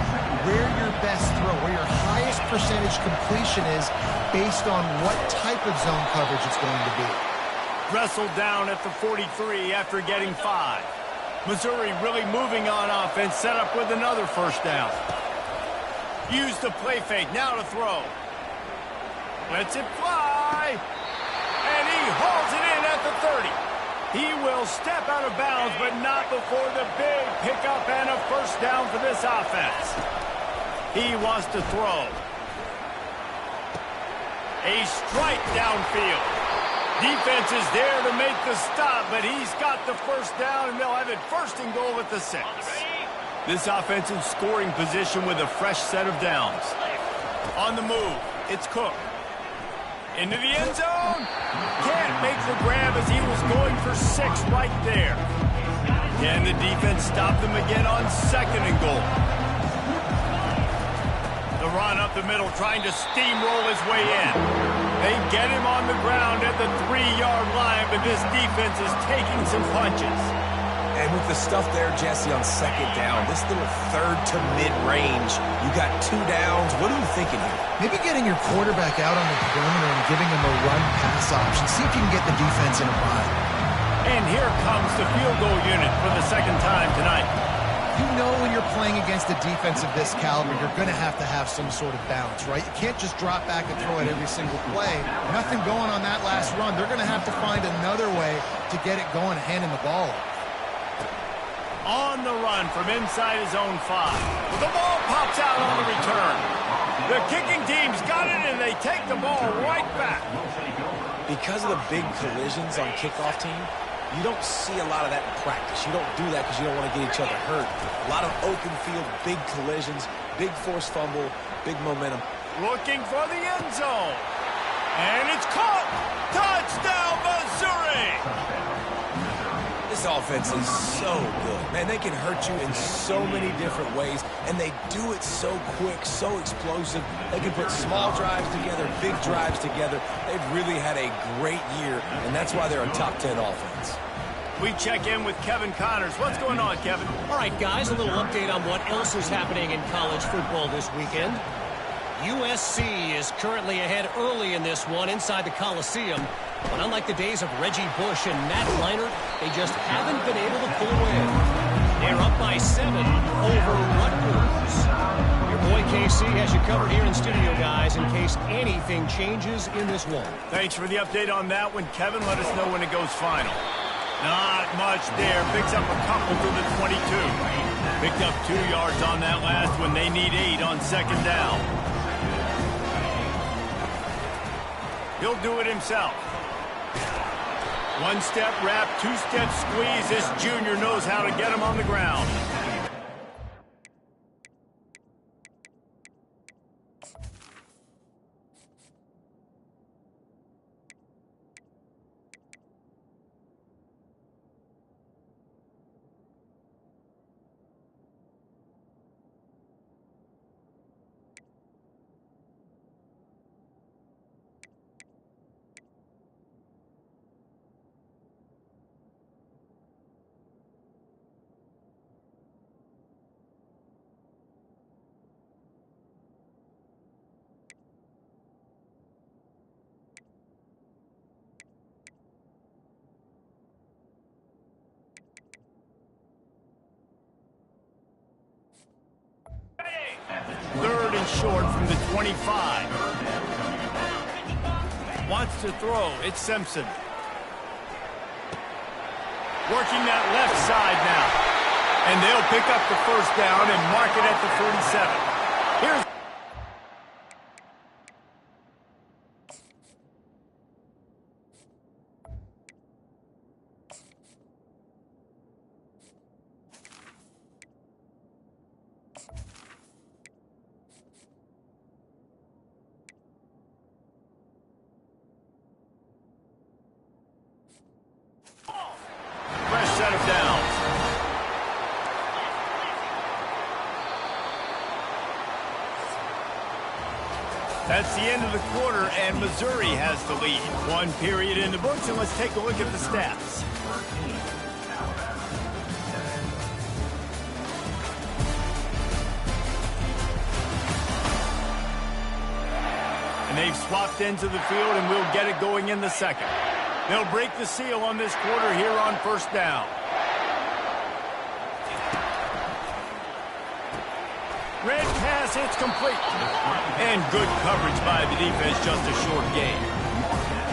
where your best throw, where your highest percentage completion is based on what type of zone coverage it's going to be. Wrestled down at the 43 after getting 5. Missouri really moving on offense, set up with another first down. Use the play fake, now to throw. Lets it fly. And he hauls it in at the 30. He will step out of bounds, but not before the big pickup and a first down for this offense. He wants to throw. A strike downfield. Defense is there to make the stop, but he's got the first down, and they'll have it first and goal at the 6. This offense in scoring position with a fresh set of downs. On the move, it's Cook. Into the end zone. Can't make the grab as he was going for 6 right there. Can the defense stop them again on second and goal? The run up the middle, trying to steamroll his way in. They get him on the ground at the 3-yard line, but this defense is taking some punches. And with the stuff there, Jesse, on second down, this little third to mid-range, you got 2 downs. What are you thinking here? Maybe getting your quarterback out on the perimeter and giving him a run-pass option. See if you can get the defense in a bind. And here comes the field goal unit for the second time tonight. You know when you're playing against a defense of this caliber, you're going to have some sort of balance, right? You can't just drop back and throw it every single play. Nothing going on that last run. They're going to have to find another way to get it going and handing the ball off. On the run from inside his own 5. The ball pops out on the return. The kicking team's got it, and they take the ball right back. Because of the big collisions on kickoff team, you don't see a lot of that in practice. You don't do that because you don't want to get each other hurt. A lot of open field, big collisions, big forced fumble, big momentum. Looking for the end zone. And it's caught. Touchdown, Missouri. This offense is so good. Man, they can hurt you in so many different ways, and they do it so quick, so explosive. They can put small drives together, big drives together. They've really had a great year, and that's why they're a top 10 offense. We check in with Kevin Connors. What's going on, Kevin? All right, guys, a little update on what else is happening in college football this weekend. USC is currently ahead early in this one inside the Coliseum. But unlike the days of Reggie Bush and Matt Leinart, they just haven't been able to pull away. They're up by 7 over Rutgers. Your boy KC has you covered here in studio, guys, in case anything changes in this one. Thanks for the update on that one, Kevin. Let us know when it goes final. Not much there. Picks up a couple to the 22. Picked up 2 yards on that last one. They need 8 on second down. He'll do it himself. 1-step wrap, 2-step squeeze. This junior knows how to get him on the ground. Third and short from the 25. Wants to throw. It's Simpson. Working that left side now. And they'll pick up the first down and mark it at the 47. Here's fresh set of downs. That's the end of the quarter, and Missouri has the lead. 1 period in the books, and let's take a look at the stats. And they've swapped ends of the field, and we'll get it going in the second. They'll break the seal on this quarter here on first down. Red pass, it's complete. And good coverage by the defense, just a short gain.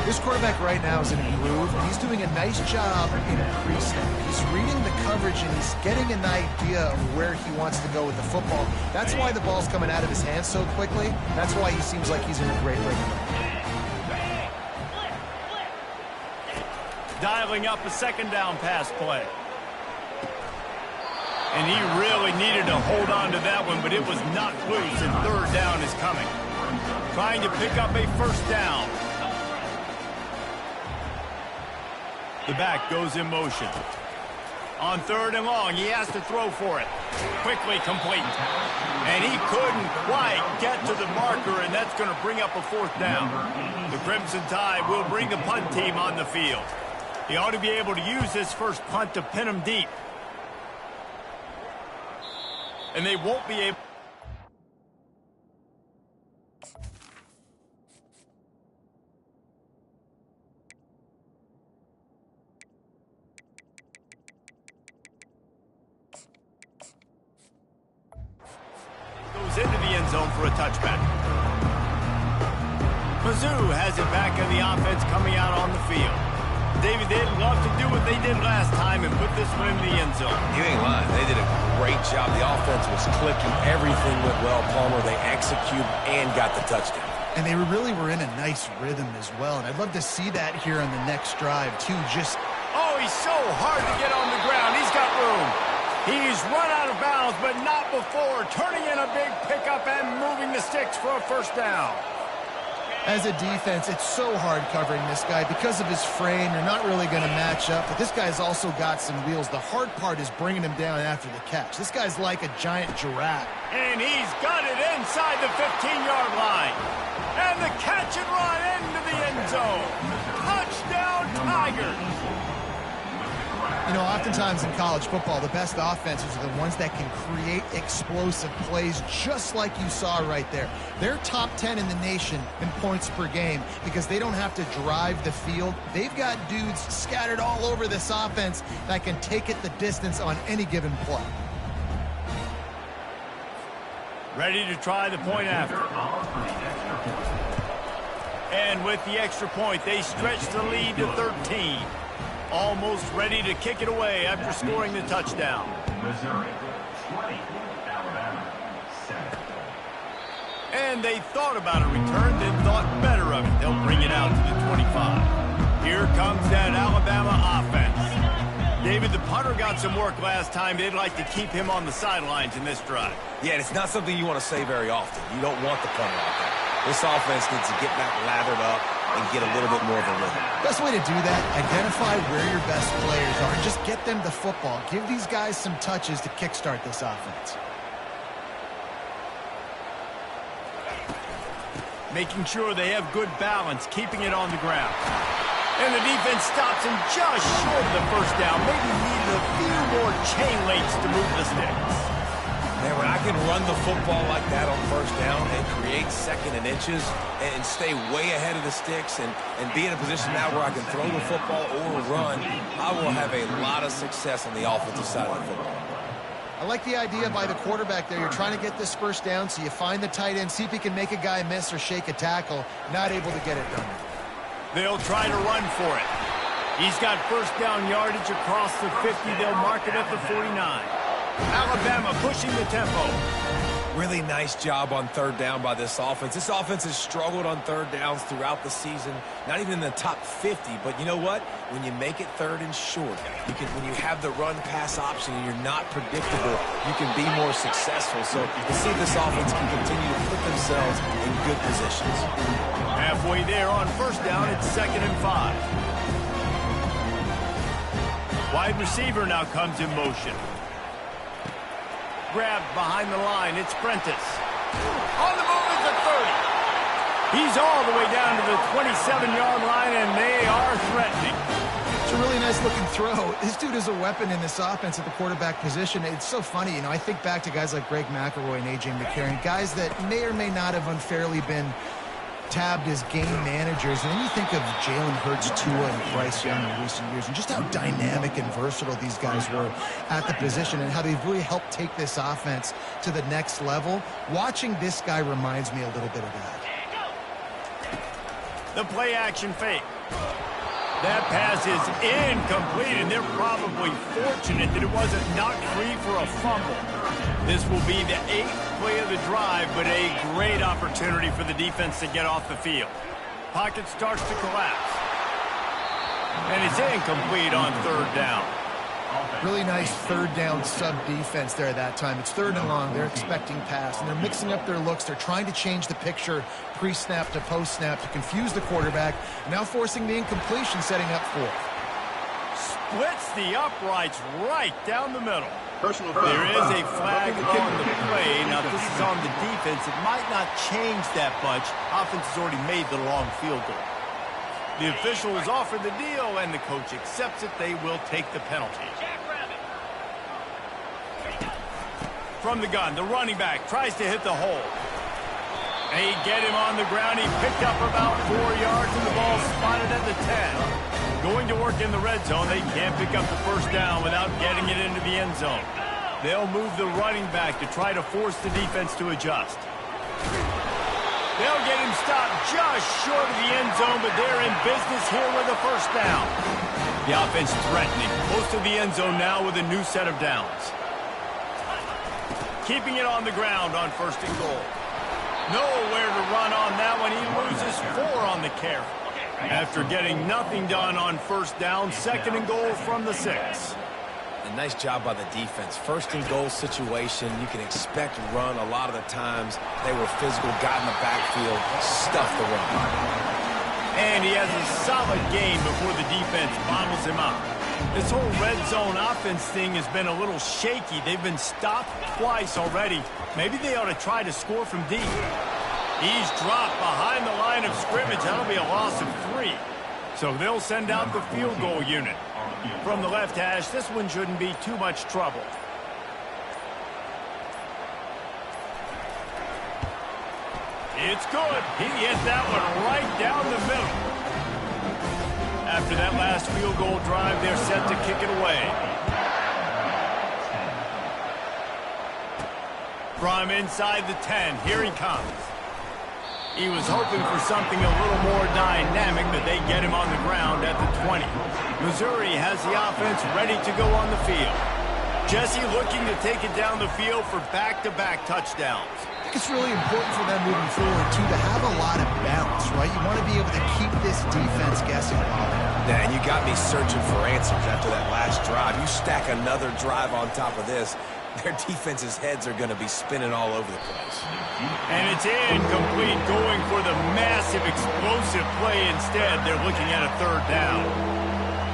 This quarterback right now is in a groove, and he's doing a nice job in pre-snap. He's reading the coverage, and he's getting an idea of where he wants to go with the football. That's why the ball's coming out of his hands so quickly. That's why he seems like he's in a great rhythm. Dialing up a second down pass play. And he really needed to hold on to that one, but it was knocked loose, and third down is coming. Trying to pick up a first down. The back goes in motion. On third and long, he has to throw for it. Quickly complete. And he couldn't quite get to the marker, and that's going to bring up a fourth down. The Crimson Tide will bring the punt team on the field. He ought to be able to use this first punt to pin him deep. And they won't be able... Goes into the end zone for a touchback. Mizzou has it back in the offense coming out on the field. David, they'd love to do what they did last time and put this one in the end zone. You ain't lying. They did a great job. The offense was clicking. Everything went well, Palmer. They executed and got the touchdown. And they really were in a nice rhythm as well. And I'd love to see that here on the next drive, too. Oh, he's so hard to get on the ground. He's got room. He's run out of bounds, but not before. Turning in a big pickup and moving the sticks for a first down. As a defense, it's so hard covering this guy. Because of his frame, you're not really going to match up. But this guy's also got some wheels. The hard part is bringing him down after the catch. This guy's like a giant giraffe. And he's got it inside the 15-yard line. And the catch and run into the end zone. Touchdown, Tigers. You know, oftentimes in college football, the best offenses are the ones that can create explosive plays, just like you saw right there. They're top 10 in the nation in points per game because they don't have to drive the field. They've got dudes scattered all over this offense that can take it the distance on any given play. Ready to try the point after. And with the extra point, they stretch the lead to 13. Almost ready to kick it away after scoring the touchdown. Missouri, 20. Alabama, 7. And they thought about a return, then thought better of it. They'll bring it out to the 25. Here comes that Alabama offense. David, the punter got some work last time. They'd like to keep him on the sidelines in this drive. Yeah, it's not something you want to say very often. You don't want the punter out there. This offense needs to get back lathered up and get a little bit more of a rhythm. Best way to do that, identify where your best players are and just get them the football. Give these guys some touches to kickstart this offense. Making sure they have good balance, keeping it on the ground. And the defense stops him just short of the first down. Maybe needed a few more chain links to move the sticks. Man, when I can run the football like that on first down and create second and inches and stay way ahead of the sticks and be in a position now where I can throw the football or run, I will have a lot of success on the offensive side of the football. I like the idea by the quarterback there. You're trying to get this first down, so you find the tight end, see if he can make a guy miss or shake a tackle. Not able to get it done. They'll try to run for it. He's got first down yardage across the 50. They'll mark it at the 49. Alabama pushing the tempo. Really nice job on third down by this offense. This offense has struggled on third downs throughout the season. Not even in the top 50, but you know what? When you make it third and short, when you have the run-pass option and you're not predictable, you can be more successful. So to see this offense can continue to put themselves in good positions. Halfway there on first down, it's 2nd and 5. Wide receiver now comes in motion. Grabbed behind the line. It's Prentice. On the move at the 30. He's all the way down to the 27-yard line, and they are threatening. It's a really nice-looking throw. This dude is a weapon in this offense at the quarterback position. It's so funny. You know, I think back to guys like Greg McElroy and A.J. McCarron, guys that may or may not have unfairly been tabbed as game managers. And then you think of Jalen Hurts, Tua, and Bryce Young in recent years, and just how dynamic and versatile these guys were at the position and how they've really helped take this offense to the next level. Watching this guy reminds me a little bit of that. The play action fake. That pass is incomplete, and they're probably fortunate that it wasn't knocked free for a fumble. This will be the 8th play of the drive, but a great opportunity for the defense to get off the field. Pocket starts to collapse. And it's incomplete on third down. Really nice third down sub-defense there that time. It's 3rd and long. They're expecting pass, and they're mixing up their looks. They're trying to change the picture pre-snap to post-snap to confuse the quarterback, now forcing the incompletion, setting up 4th. Splits the uprights right down the middle. There is a flag on the play. Now, this is on the defense. It might not change that much. Offense has already made the long field goal. The official has offered the deal, and the coach accepts it. They will take the penalty. From the gun, the running back tries to hit the hole. They get him on the ground. He picked up about 4 yards, and the ball spotted at the 10. Going to work in the red zone. They can't pick up the first down without getting it into the end zone. They'll move the running back to try to force the defense to adjust. They'll get him stopped just short of the end zone, but they're in business here with a first down. The offense threatening, close to the end zone now with a new set of downs. Keeping it on the ground on 1st and goal. Nowhere to run on that one. He loses 4 on the carry. After getting nothing done on first down, 2nd and goal from the 6. A nice job by the defense. 1st and goal situation, you can expect run a lot of the times. They were physical, got in the backfield, stuffed the run. And he has a solid game before the defense bottles him up. This whole red zone offense thing has been a little shaky. They've been stopped twice already. Maybe they ought to try to score from deep. He's dropped behind the line of scrimmage. That'll be a loss of 3. So they'll send out the field goal unit. From the left hash, this one shouldn't be too much trouble. It's good. He hit that one right down the middle. After that last field goal drive, they're set to kick it away. From inside the 10, here he comes. He was hoping for something a little more dynamic, but they get him on the ground at the 20. Missouri has the offense ready to go on the field. Jesse looking to take it down the field for back-to-back touchdowns. I think it's really important for them moving forward, too, to have a lot of balance, right? You want to be able to keep this defense guessing. Yeah, and you got me searching for answers after that last drive. You stack another drive on top of this, their defense's heads are going to be spinning all over the place. And it's incomplete, going for the massive, explosive play instead. They're looking at a third down.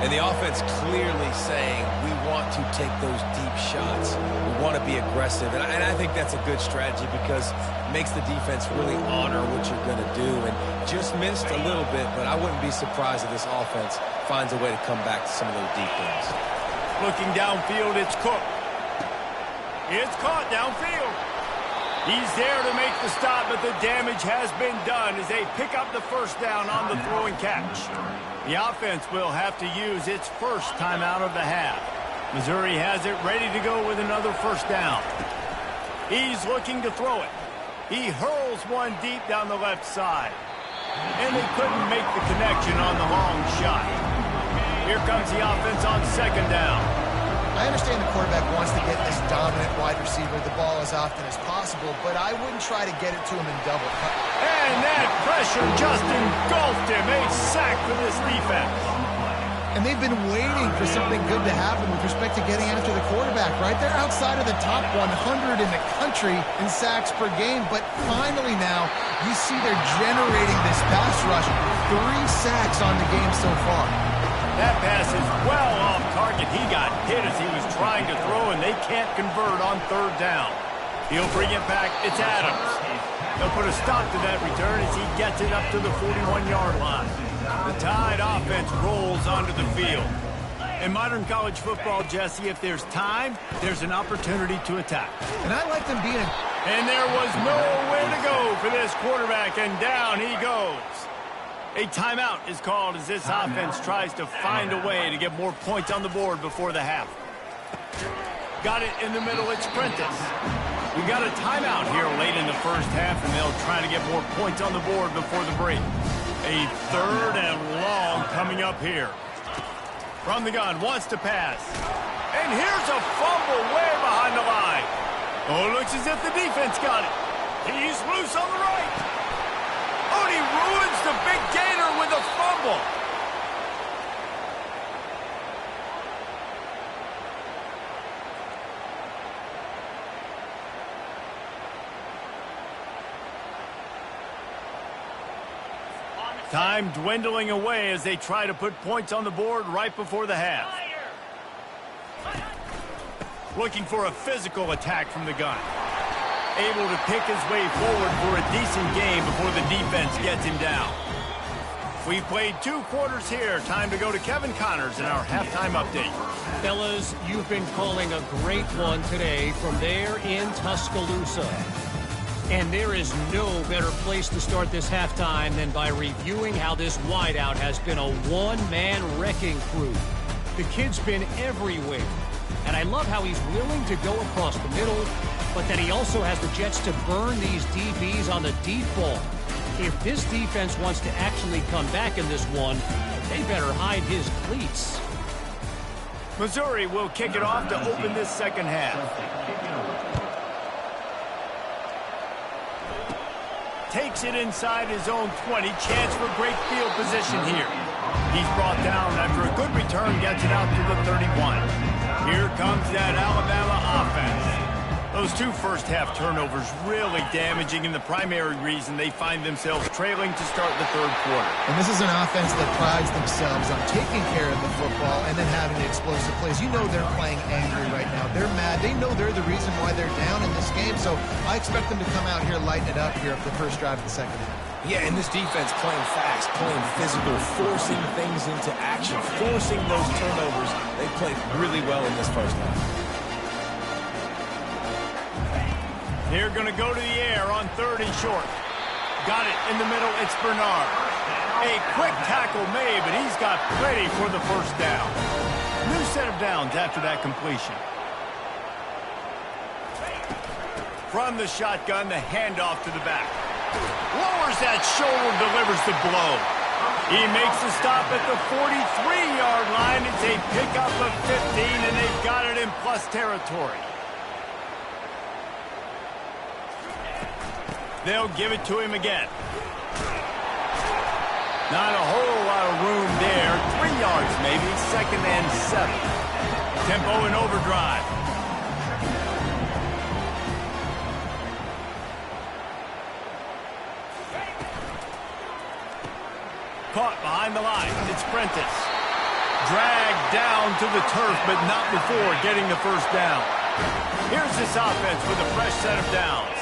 And the offense clearly saying, we want to take those deep shots. We want to be aggressive. And I think that's a good strategy because it makes the defense really honor what you're going to do. And just missed a little bit, but I wouldn't be surprised if this offense finds a way to come back to some of those deep things. Looking downfield, it's Cook. It's caught downfield. He's there to make the stop, but the damage has been done as they pick up the first down on the throwing catch. The offense will have to use its first timeout of the half. Missouri has it ready to go with another first down. He's looking to throw it. He hurls one deep down the left side. And they couldn't make the connection on the long shot. Here comes the offense on second down. I understand the quarterback wants to get this dominant wide receiver the ball as often as possible, but I wouldn't try to get it to him in double cut. And that pressure just engulfed him. A sack for this defense. And they've been waiting for something good to happen with respect to getting after the quarterback, right? They're outside of the top 100 in the country in sacks per game, but finally now you see they're generating this pass rush. 3 sacks on the game so far. That pass is well off target. He got hit as he was trying to throw, and they can't convert on third down. He'll bring it back. It's Adams. They'll put a stop to that return as he gets it up to the 41-yard line. The Tide offense rolls onto the field. In modern college football, Jesse, if there's time, there's an opportunity to attack. And I like them being... And there was nowhere to go for this quarterback, and down he goes. A timeout is called as this offense tries to find a way to get more points on the board before the half. Got it in the middle, it's Prentice. We got a timeout here late in the first half, and they'll try to get more points on the board before the break. A third and long coming up here. From the gun, wants to pass. And here's a fumble way behind the line. Oh, looks as if the defense got it. He's loose on the right. Oh, and he ruins the big gainer with a fumble. Time dwindling away as they try to put points on the board right before the half. Looking for a physical attack from the gun. Able to pick his way forward for a decent game before the defense gets him down. We've played 2 quarters here. Time to go to Kevin Connors in our halftime update. Fellas, you've been calling a great one today from there in Tuscaloosa. And there is no better place to start this halftime than by reviewing how this wideout has been a one-man wrecking crew. The kid's been everywhere. And I love how he's willing to go across the middle, but that he also has the jets to burn these DBs on the deep ball. If this defense wants to actually come back in this one, they better hide his cleats. Missouri will kick it off to open this second half. Takes it inside his own 20. Chance for great field position here. He's brought down after a good return, gets it out to the 31. Here comes that Alabama offense. Those 2 first-half turnovers really damaging, and the primary reason they find themselves trailing to start the third quarter. And this is an offense that prides themselves on taking care of the football and then having the explosive plays. You know they're playing angry right now. They're mad. They know they're the reason why they're down in this game, so I expect them to come out here, lighten it up here for the first drive of the second half. Yeah, and this defense playing fast, playing physical, forcing things into action, forcing those turnovers. They played really well in this first half. They're going to go to the air on 3rd and short. Got it in the middle. It's Bernard. A quick tackle made, but he's got plenty for the first down. New set of downs after that completion. From the shotgun, the handoff to the back. Lowers that shoulder, delivers the blow. He makes the stop at the 43-yard line. It's a pickup of 15, and they've got it in plus territory. They'll give it to him again. Not a whole lot of room there. 3 yards maybe, 2nd and 7. Tempo in overdrive. Caught behind the line. It's Prentice. Dragged down to the turf, but not before getting the first down. Here's this offense with a fresh set of downs.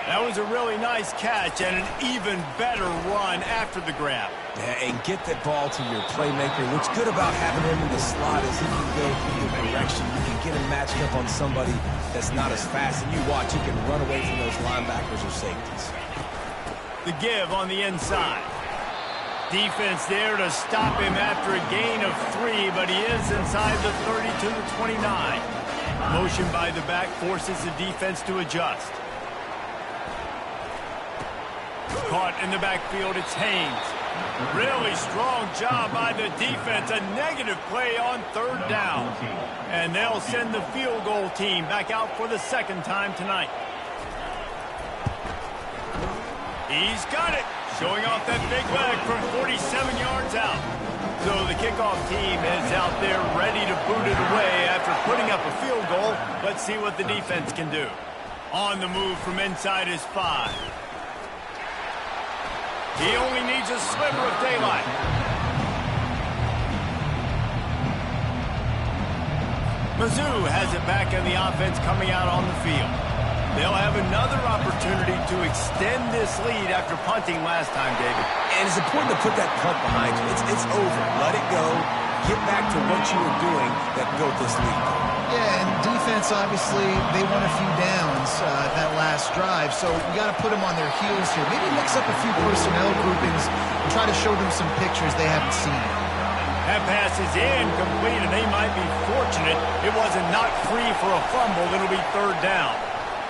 That was a really nice catch and an even better run after the grab. Yeah, and get that ball to your playmaker. What's good about having him in the slot is he can go either direction. You can get him matched up on somebody that's not as fast, and you watch, he can run away from those linebackers or safeties. The give on the inside. Defense there to stop him after a gain of 3, but he is inside the 30 to the 29. Motion by the back forces the defense to adjust. Caught in the backfield, it's Haynes. Really strong job by the defense. A negative play on 3rd down. And they'll send the field goal team back out for the 2nd time tonight. He's got it. Showing off that big leg from 47 yards out. So the kickoff team is out there ready to boot it away after putting up a field goal. Let's see what the defense can do. On the move from inside his 5. He only needs a sliver of daylight. Mizzou has it back in the offense coming out on the field. They'll have another opportunity to extend this lead after punting last time, David. And it's important to put that punt behind you. It's over. Let it go. Get back to what you were doing that built this lead. Yeah, and defense, obviously, they won a few downs that last drive, so we got to put them on their heels here. Maybe mix up a few personnel groupings and try to show them some pictures they haven't seen. That pass is incomplete, and they might be fortunate it wasn't not free for a fumble. It'll be 3rd down.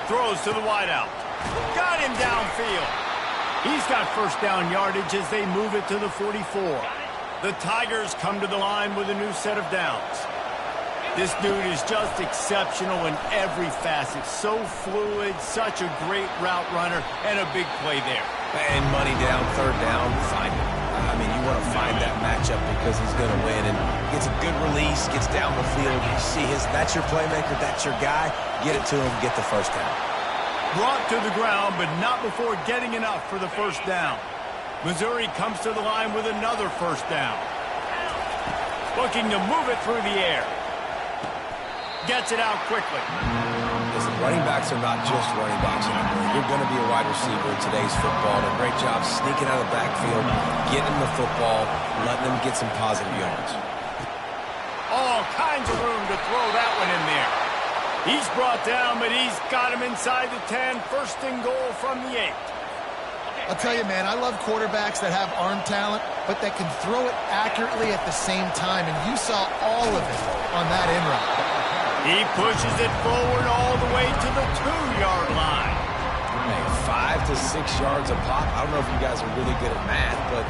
Throws to the wideout. Got him downfield. He's got first down yardage as they move it to the 44. The Tigers come to the line with a new set of downs. This dude is just exceptional in every facet. So fluid, such a great route runner, and a big play there. And money down, 3rd down, find him. I mean, you want to find that matchup because he's going to win. And gets a good release, gets down the field. You see that's your playmaker, that's your guy. Get it to him, get the first down. Brought to the ground, but not before getting enough for the first down. Missouri comes to the line with another first down. Looking to move it through the air. Gets it out quickly. Listen, running backs are not just running backs anymore. You're going to be a wide receiver in today's football. And a great job sneaking out of the backfield, getting the football, letting them get some positive yards. All kinds of room to throw that one in there. He's brought down, but he's got him inside the 10. 1st and goal from the 8. I'll tell you, man, I love quarterbacks that have arm talent, but that can throw it accurately at the same time. And you saw all of it on that in route. He pushes it forward all the way to the 2-yard line. Hey, 5 to 6 yards a pop. I don't know if you guys are really good at math, but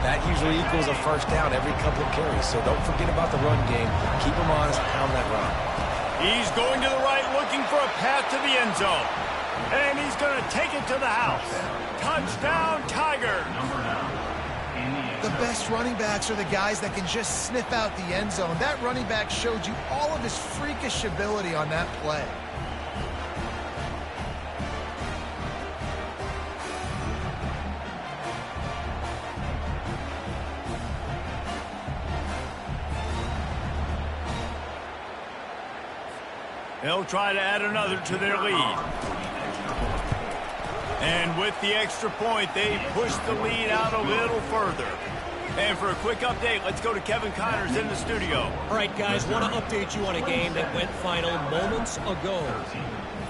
that usually equals a first down every couple of carries. So don't forget about the run game. Keep them honest, pound that run. He's going to the right, looking for a path to the end zone. And he's going to take it to the house. Touchdown, Tigers. The best running backs are the guys that can just sniff out the end zone. That running back showed you all of his freakish ability on that play. They'll try to add another to their lead. And with the extra point, they push the lead out a little further. And for a quick update, let's go to Kevin Connors in the studio. All right, guys, want to update you on a game that went final moments ago.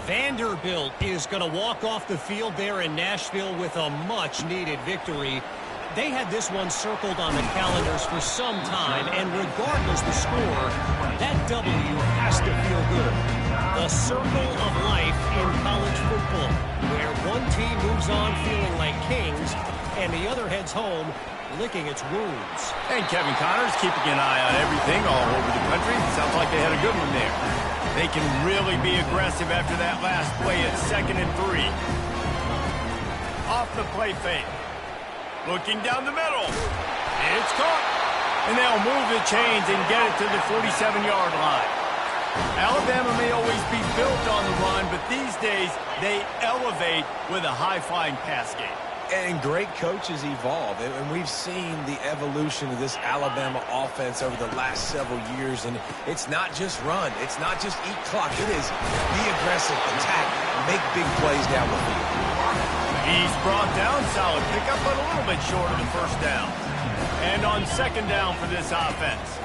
Vanderbilt is going to walk off the field there in Nashville with a much-needed victory. They had this one circled on the calendars for some time, and regardless the score, that W has to feel good. The circle of life in college football. the other heads home, licking its wounds. And Kevin Connor's keeping an eye on everything all over the country. Sounds like they had a good one there. They can really be aggressive after that last play at 2nd and 3. Off the play fake. Looking down the middle. It's caught. And they'll move the chains and get it to the 47-yard line. Alabama may always be built on the run, but these days they elevate with a high-flying pass game. And great coaches evolve, and we've seen the evolution of this Alabama offense over the last several years, and it's not just run, it's not just eat clock, it is be aggressive, attack, make big plays down the field. He's brought down, solid pickup, but a little bit short of the first down. And on 2nd down for this offense.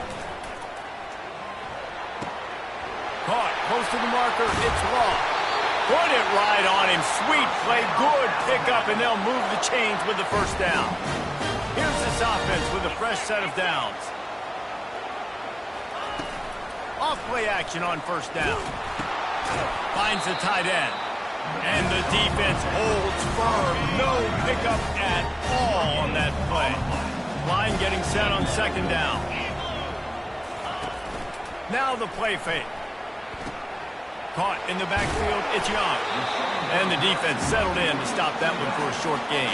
Caught, close to the marker, it's Law. Put it right on him, sweet play, good pickup, and they'll move the chains with the first down. Here's this offense with a fresh set of downs. Off play action on 1st down. Finds the tight end. And the defense holds firm. No pickup at all on that play. Line getting set on 2nd down. Now the play fake. Caught in the backfield, it's Young. And the defense settled in to stop that one for a short gain.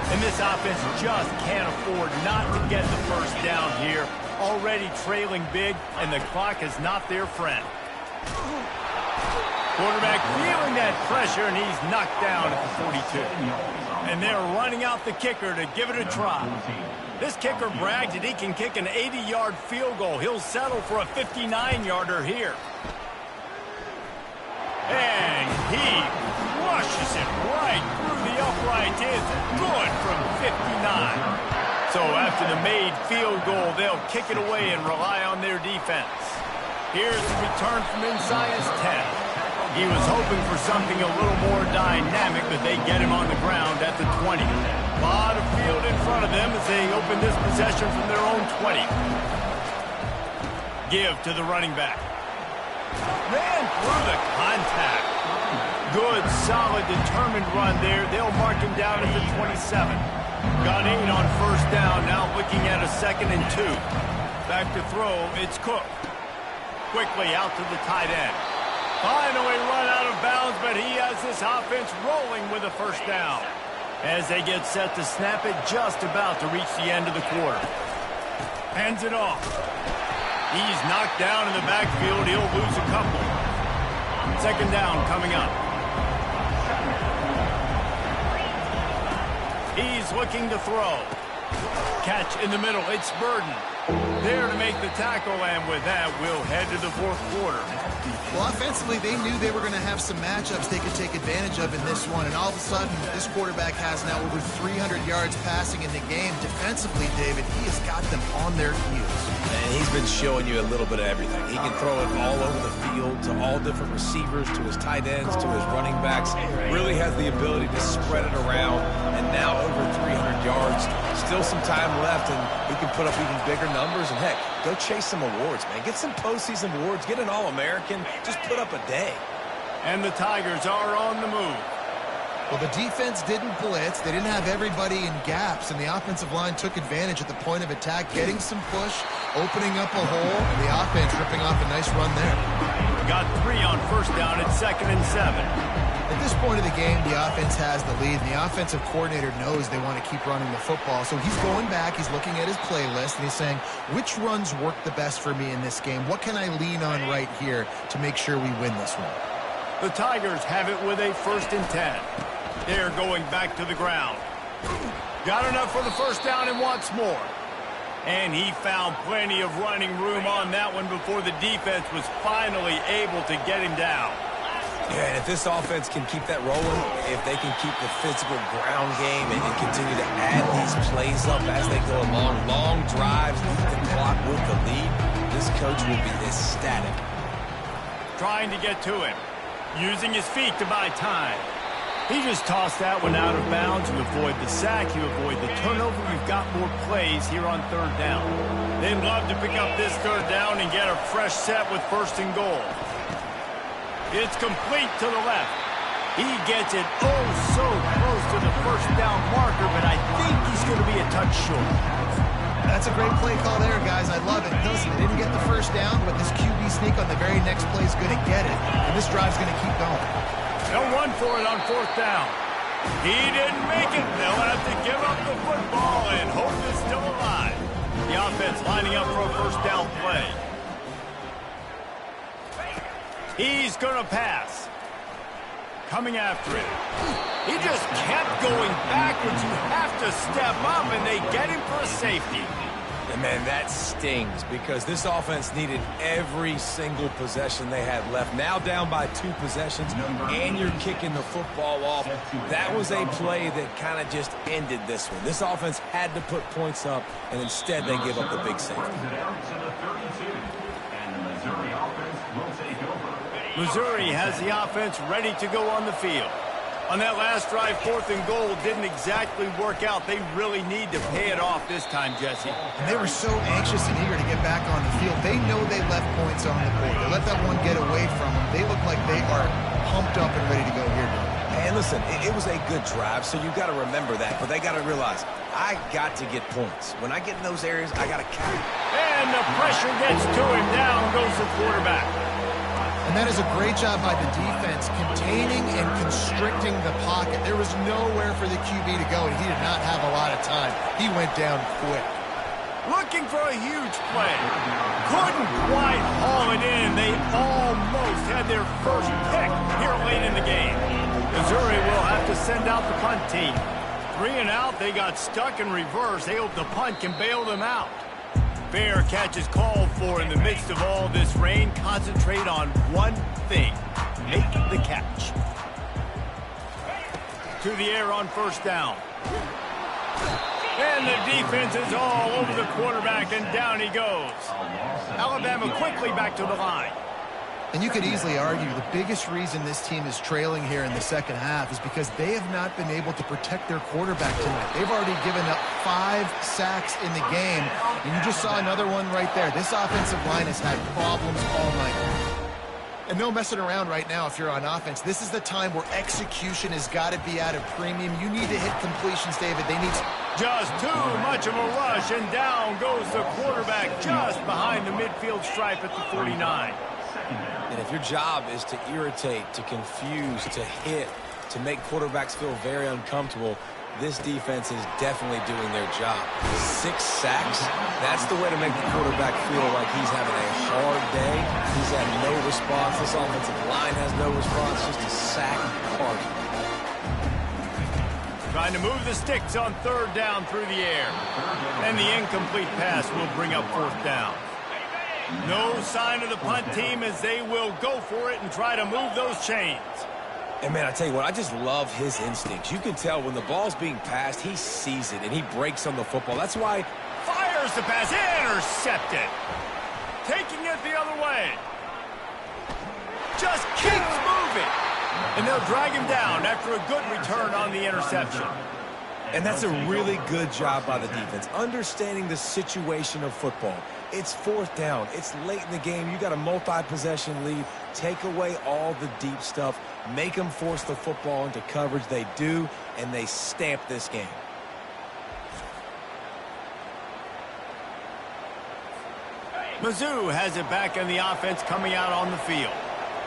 And this offense just can't afford not to get the first down here. Already trailing big, and the clock is not their friend. Quarterback feeling that pressure, and he's knocked down at the 42. And they're running out the kicker to give it a try. This kicker bragged that he can kick an 80-yard field goal. He'll settle for a 59-yarder here. And he rushes it right through the upright. It's good from 59. So after the made field goal, they'll kick it away and rely on their defense. Here's the return from Ncaa's 10. He was hoping for something a little more dynamic, but they get him on the ground at the 20. A lot of field in front of them as they open this possession from their own 20. Give to the running back. Ran through the contact. Good, solid, determined run there. They'll mark him down at the 27. Got 8 on 1st down, now looking at a 2nd and 2. Back to throw, it's Cook. Quickly out to the tight end. Finally run out of bounds, but he has this offense rolling with a first down. As they get set to snap it, just about to reach the end of the quarter. Hands it off. He's knocked down in the backfield. He'll lose a couple. 2nd down coming up. He's looking to throw. Catch in the middle. It's Burden. There to make the tackle, and with that, we'll head to the 4th quarter. Well, offensively, they knew they were going to have some matchups they could take advantage of in this one, and all of a sudden, this quarterback has now over 300 yards passing in the game. Defensively, David, he has got them on their heels. And he's been showing you a little bit of everything. He can throw it all over the field to all different receivers, to his tight ends, to his running backs. Really has the ability to spread it around, and now over 300 yards. Still some time left, and he can put up even bigger numbers. And heck, go chase some awards, man. Get some postseason awards. Get an All-American. Just put up a day. And the Tigers are on the move. Well, the defense didn't blitz. They didn't have everybody in gaps, and the offensive line took advantage at the point of attack, getting some push, opening up a hole, and the offense ripping off a nice run there. Got 3 on 1st down at 2nd and 7. At this point of the game, the offense has the lead, and the offensive coordinator knows they want to keep running the football. So he's going back, he's looking at his playlist, and he's saying, which runs work the best for me in this game? What can I lean on right here to make sure we win this one? The Tigers have it with a 1st and 10. They're going back to the ground. Got enough for the first down and wants more. And he found plenty of running room on that one before the defense was finally able to get him down. Yeah, and if this offense can keep that rolling, if they can keep the physical ground game and continue to add these plays up as they go along, long drives, eat the clock with the lead, this coach will be ecstatic. Trying to get to him. Using his feet to buy time. He just tossed that one out of bounds. You avoid the sack, you avoid the turnover. You've got more plays here on 3rd down. They'd love to pick up this 3rd down and get a fresh set with 1st and goal. It's complete to the left. He gets it oh so close to the first down marker, but I think he's going to be a touch short. That's a great play call there, guys. I love it. Listen, they didn't get the first down, but this QB sneak on the very next play is going to get it, and this drive's going to keep going. They'll run for it on fourth down. He didn't make it. They'll have to give up the football and hope it's still alive. The offense lining up for a first down play. He's going to pass. Coming after it. He just kept going backwards. You have to step up, and they get him for a safety. And, man, that stings because this offense needed every single possession they had left. Now down by 2 possessions, and you're kicking the football off. That was a play that kind of just ended this one. This offense had to put points up, and instead they give up the big safety. Missouri has the offense ready to go on the field. On that last drive, 4th and goal didn't exactly work out. They really need to pay it off this time, Jesse. And they were so anxious and eager to get back on the field. They know they left points on the board. They let that one get away from them. They look like they are pumped up and ready to go here today. And listen, it was a good drive, so you got to remember that. But they got to realize, I got to get points. When I get in those areas, I got to carry. And the pressure gets to him. Down goes the quarterback. And that is a great job by the defense, containing and constricting the pocket. There was nowhere for the QB to go, and he did not have a lot of time. He went down quick. Looking for a huge play. Couldn't quite haul it in. They almost had their first pick here late in the game. Missouri will have to send out the punt team. 3 and out, they got stuck in reverse. They hope the punt can bail them out. Fair catch is called for in the midst of all this rain. Concentrate on one thing. Make the catch. To the air on first down. And the defense is all over the quarterback, and down he goes. Alabama quickly back to the line. And you could easily argue the biggest reason this team is trailing here in the second half is because they have not been able to protect their quarterback tonight. They've already given up 5 sacks in the game, and you just saw another one right there. This offensive line has had problems all night. And no messing around right now if you're on offense. This is the time where execution has got to be at a premium. You need to hit completions, David. They need just too much of a rush, and down goes the quarterback just behind the midfield stripe at the 49. And if your job is to irritate, to confuse, to hit, to make quarterbacks feel very uncomfortable, this defense is definitely doing their job. 6 sacks, that's the way to make the quarterback feel like he's having a hard day. He's had no response. This offensive line has no response, just a sack party. Trying to move the sticks on 3rd down through the air. And the incomplete pass will bring up 4th down. No sign of the punt team as they will go for it and try to move those chains. And, man, I tell you what, I just love his instincts. You can tell when the ball's being passed, he sees it, and he breaks on the football. That's why... Fires the pass, intercepted. Taking it the other way. Just keeps moving. And they'll drag him down after a good return on the interception. And that's a really good job by the defense, understanding the situation of football. It's 4th down. It's late in the game. You got a multi-possession lead. Take away all the deep stuff. Make them force the football into coverage. They do, and they stamp this game. Mizzou has it back in the offense coming out on the field.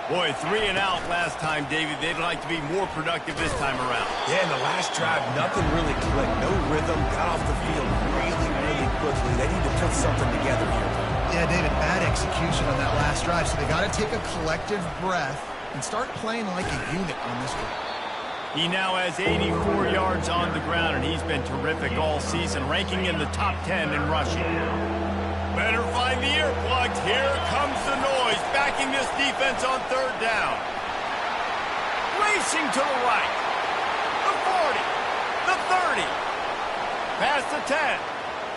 Boy, 3 and out last time, David. They'd like to be more productive this time around. Yeah, in the last drive, nothing really clicked. No rhythm. Got off the field really, really quickly. They need to put something together here. Yeah, David, bad execution on that last drive. So they got to take a collective breath and start playing like a unit on this one. He now has 84 yards on the ground, and he's been terrific all season, ranking in the top 10 in rushing. Better find the earplugs. Here comes the noise, backing this defense on 3rd down. Racing to the right. The 40. The 30. Past the 10.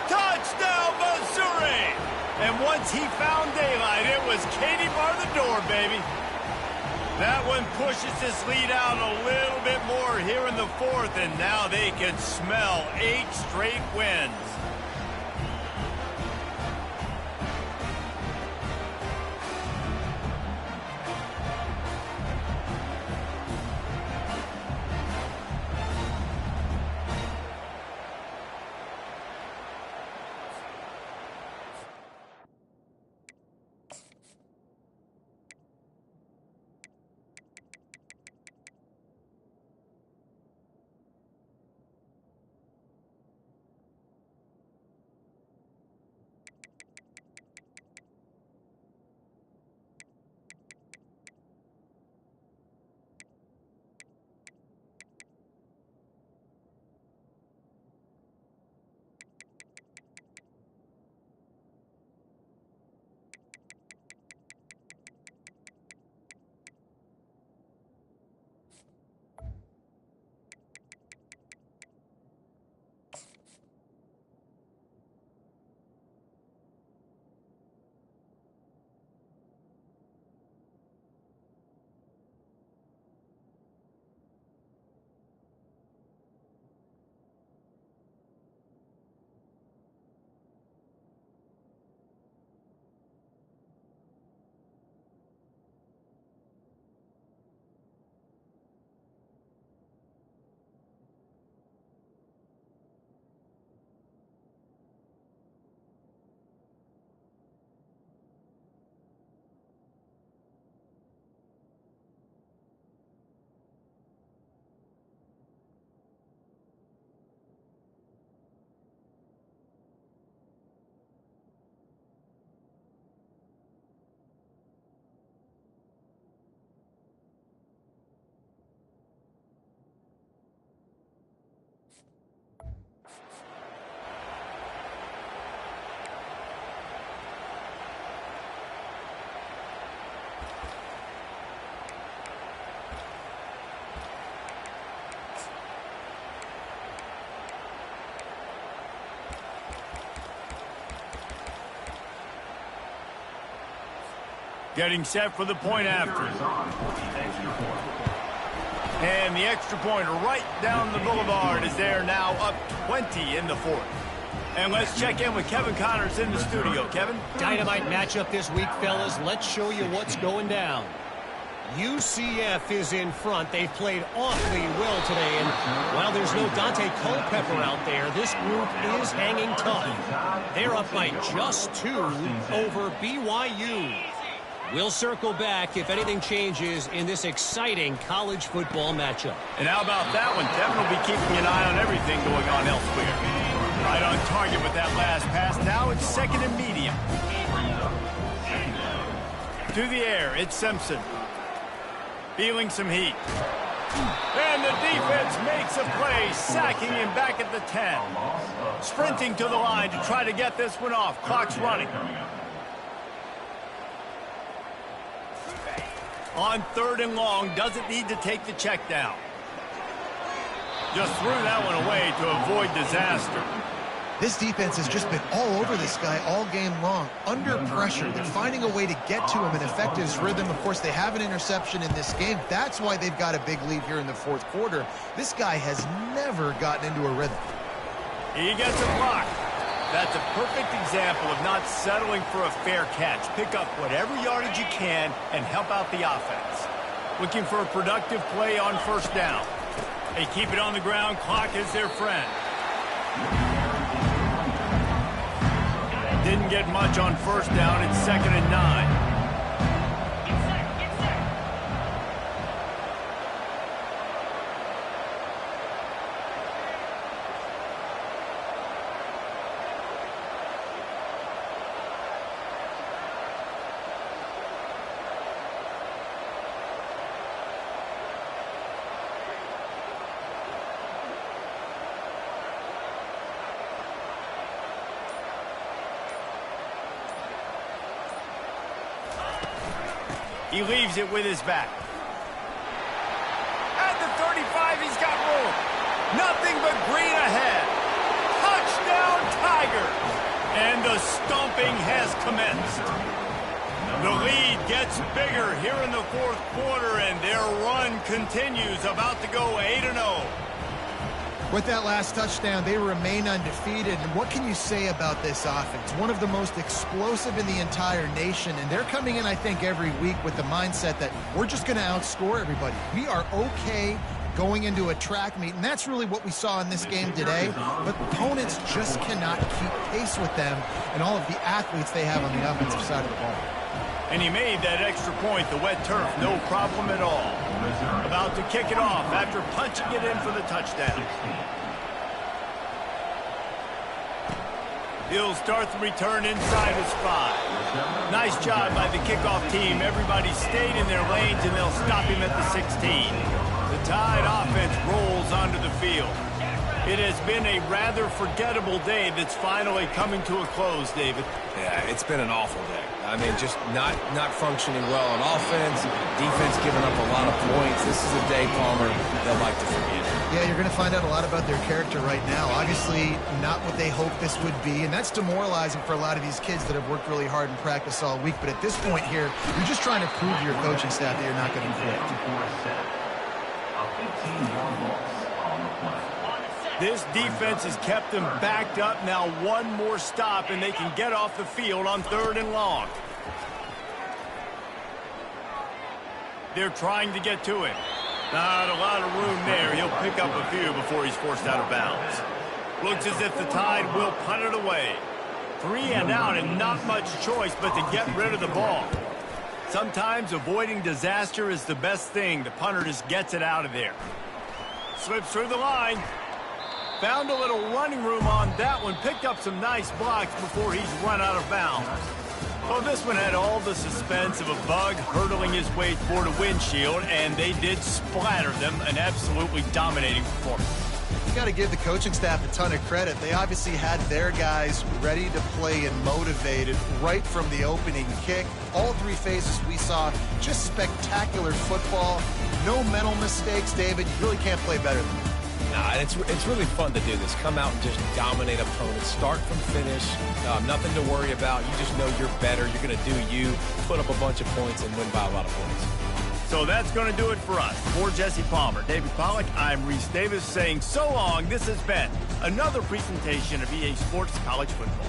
Touchdown, Missouri! And once he found daylight, it was Katie bar the door, baby. That one pushes this lead out a little bit more here in the 4th, and now they can smell 8 straight wins. Getting set for the point after. And the extra point right down the boulevard is there, now up 20 in the fourth. And let's check in with Kevin Connors in the studio. Kevin? Dynamite matchup this week, fellas. Let's show you what's going down. UCF is in front. They've played awfully well today, and while there's no Dante Culpepper out there, this group is hanging tough. They're up by just 2 over BYU. We'll circle back if anything changes in this exciting college football matchup. And how about that one? Kevin will be keeping an eye on everything going on elsewhere. Right on target with that last pass. Now it's second and medium. To the air, it's Simpson. Feeling some heat. And the defense makes a play, sacking him back at the 10. Sprinting to the line to try to get this one off. Clock's running. On third and long, doesn't need to take the check down. Just threw that one away to avoid disaster. This defense has just been all over this guy all game long, under pressure. They're finding a way to get to him and affect his rhythm. Of course, they have an interception in this game. That's why they've got a big lead here in the fourth quarter. This guy has never gotten into a rhythm. He gets a block. That's a perfect example of not settling for a fair catch. Pick up whatever yardage you can and help out the offense. Looking for a productive play on first down. They keep it on the ground. Clock is their friend. Didn't get much on first down. It's second and 9. He leaves it with his back. At the 35, he's got room. Nothing but green ahead. Touchdown, Tigers. And the stomping has commenced. The lead gets bigger here in the fourth quarter, and their run continues, about to go 8-0. With that last touchdown, they remain undefeated. And what can you say about this offense? One of the most explosive in the entire nation. And they're coming in, I think, every week with the mindset that we're just going to outscore everybody. We are okay going into a track meet. And that's really what we saw in this game today. But opponents just cannot keep pace with them and all of the athletes they have on the offensive side of the ball. And he made that extra point, the wet turf, no problem at all. About to kick it off after punching it in for the touchdown. He'll start the return inside his 5. Nice job by the kickoff team. Everybody stayed in their lanes, and they'll stop him at the 16. The Tide offense rolls onto the field. It has been a rather forgettable day that's finally coming to a close, David. Yeah, it's been an awful day. I mean, just not functioning well on offense, defense giving up a lot of points. This is a day, Palmer, they'll like to forget. Yeah, you're going to find out a lot about their character right now. Obviously, not what they hoped this would be, and that's demoralizing for a lot of these kids that have worked really hard in practice all week. But at this point here, you're just trying to prove to your coaching staff that you're not going to quit. This defense has kept them backed up. Now one more stop, and they can get off the field on third and long. They're trying to get to him. Not a lot of room there. He'll pick up a few before he's forced out of bounds. Looks as if the Tide will punt it away. 3 and out, and not much choice but to get rid of the ball. Sometimes avoiding disaster is the best thing. The punter just gets it out of there. Slips through the line. Found a little running room on that one. Picked up some nice blocks before he's run out of bounds. Well, this one had all the suspense of a bug hurtling his way toward a windshield, and they did splatter them. An absolutely dominating performance. You got to give the coaching staff a ton of credit. They obviously had their guys ready to play and motivated right from the opening kick. All 3 phases we saw, just spectacular football. No mental mistakes, David. You really can't play better than that. Nah, it's really fun to do this. Come out and just dominate opponents. Start from finish. Nothing to worry about. You just know you're better. You're going to do you, put up a bunch of points, and win by a lot of points. So that's going to do it for us. For Jesse Palmer, David Pollack, I'm Reese Davis saying so long. This has been another presentation of EA Sports College Football.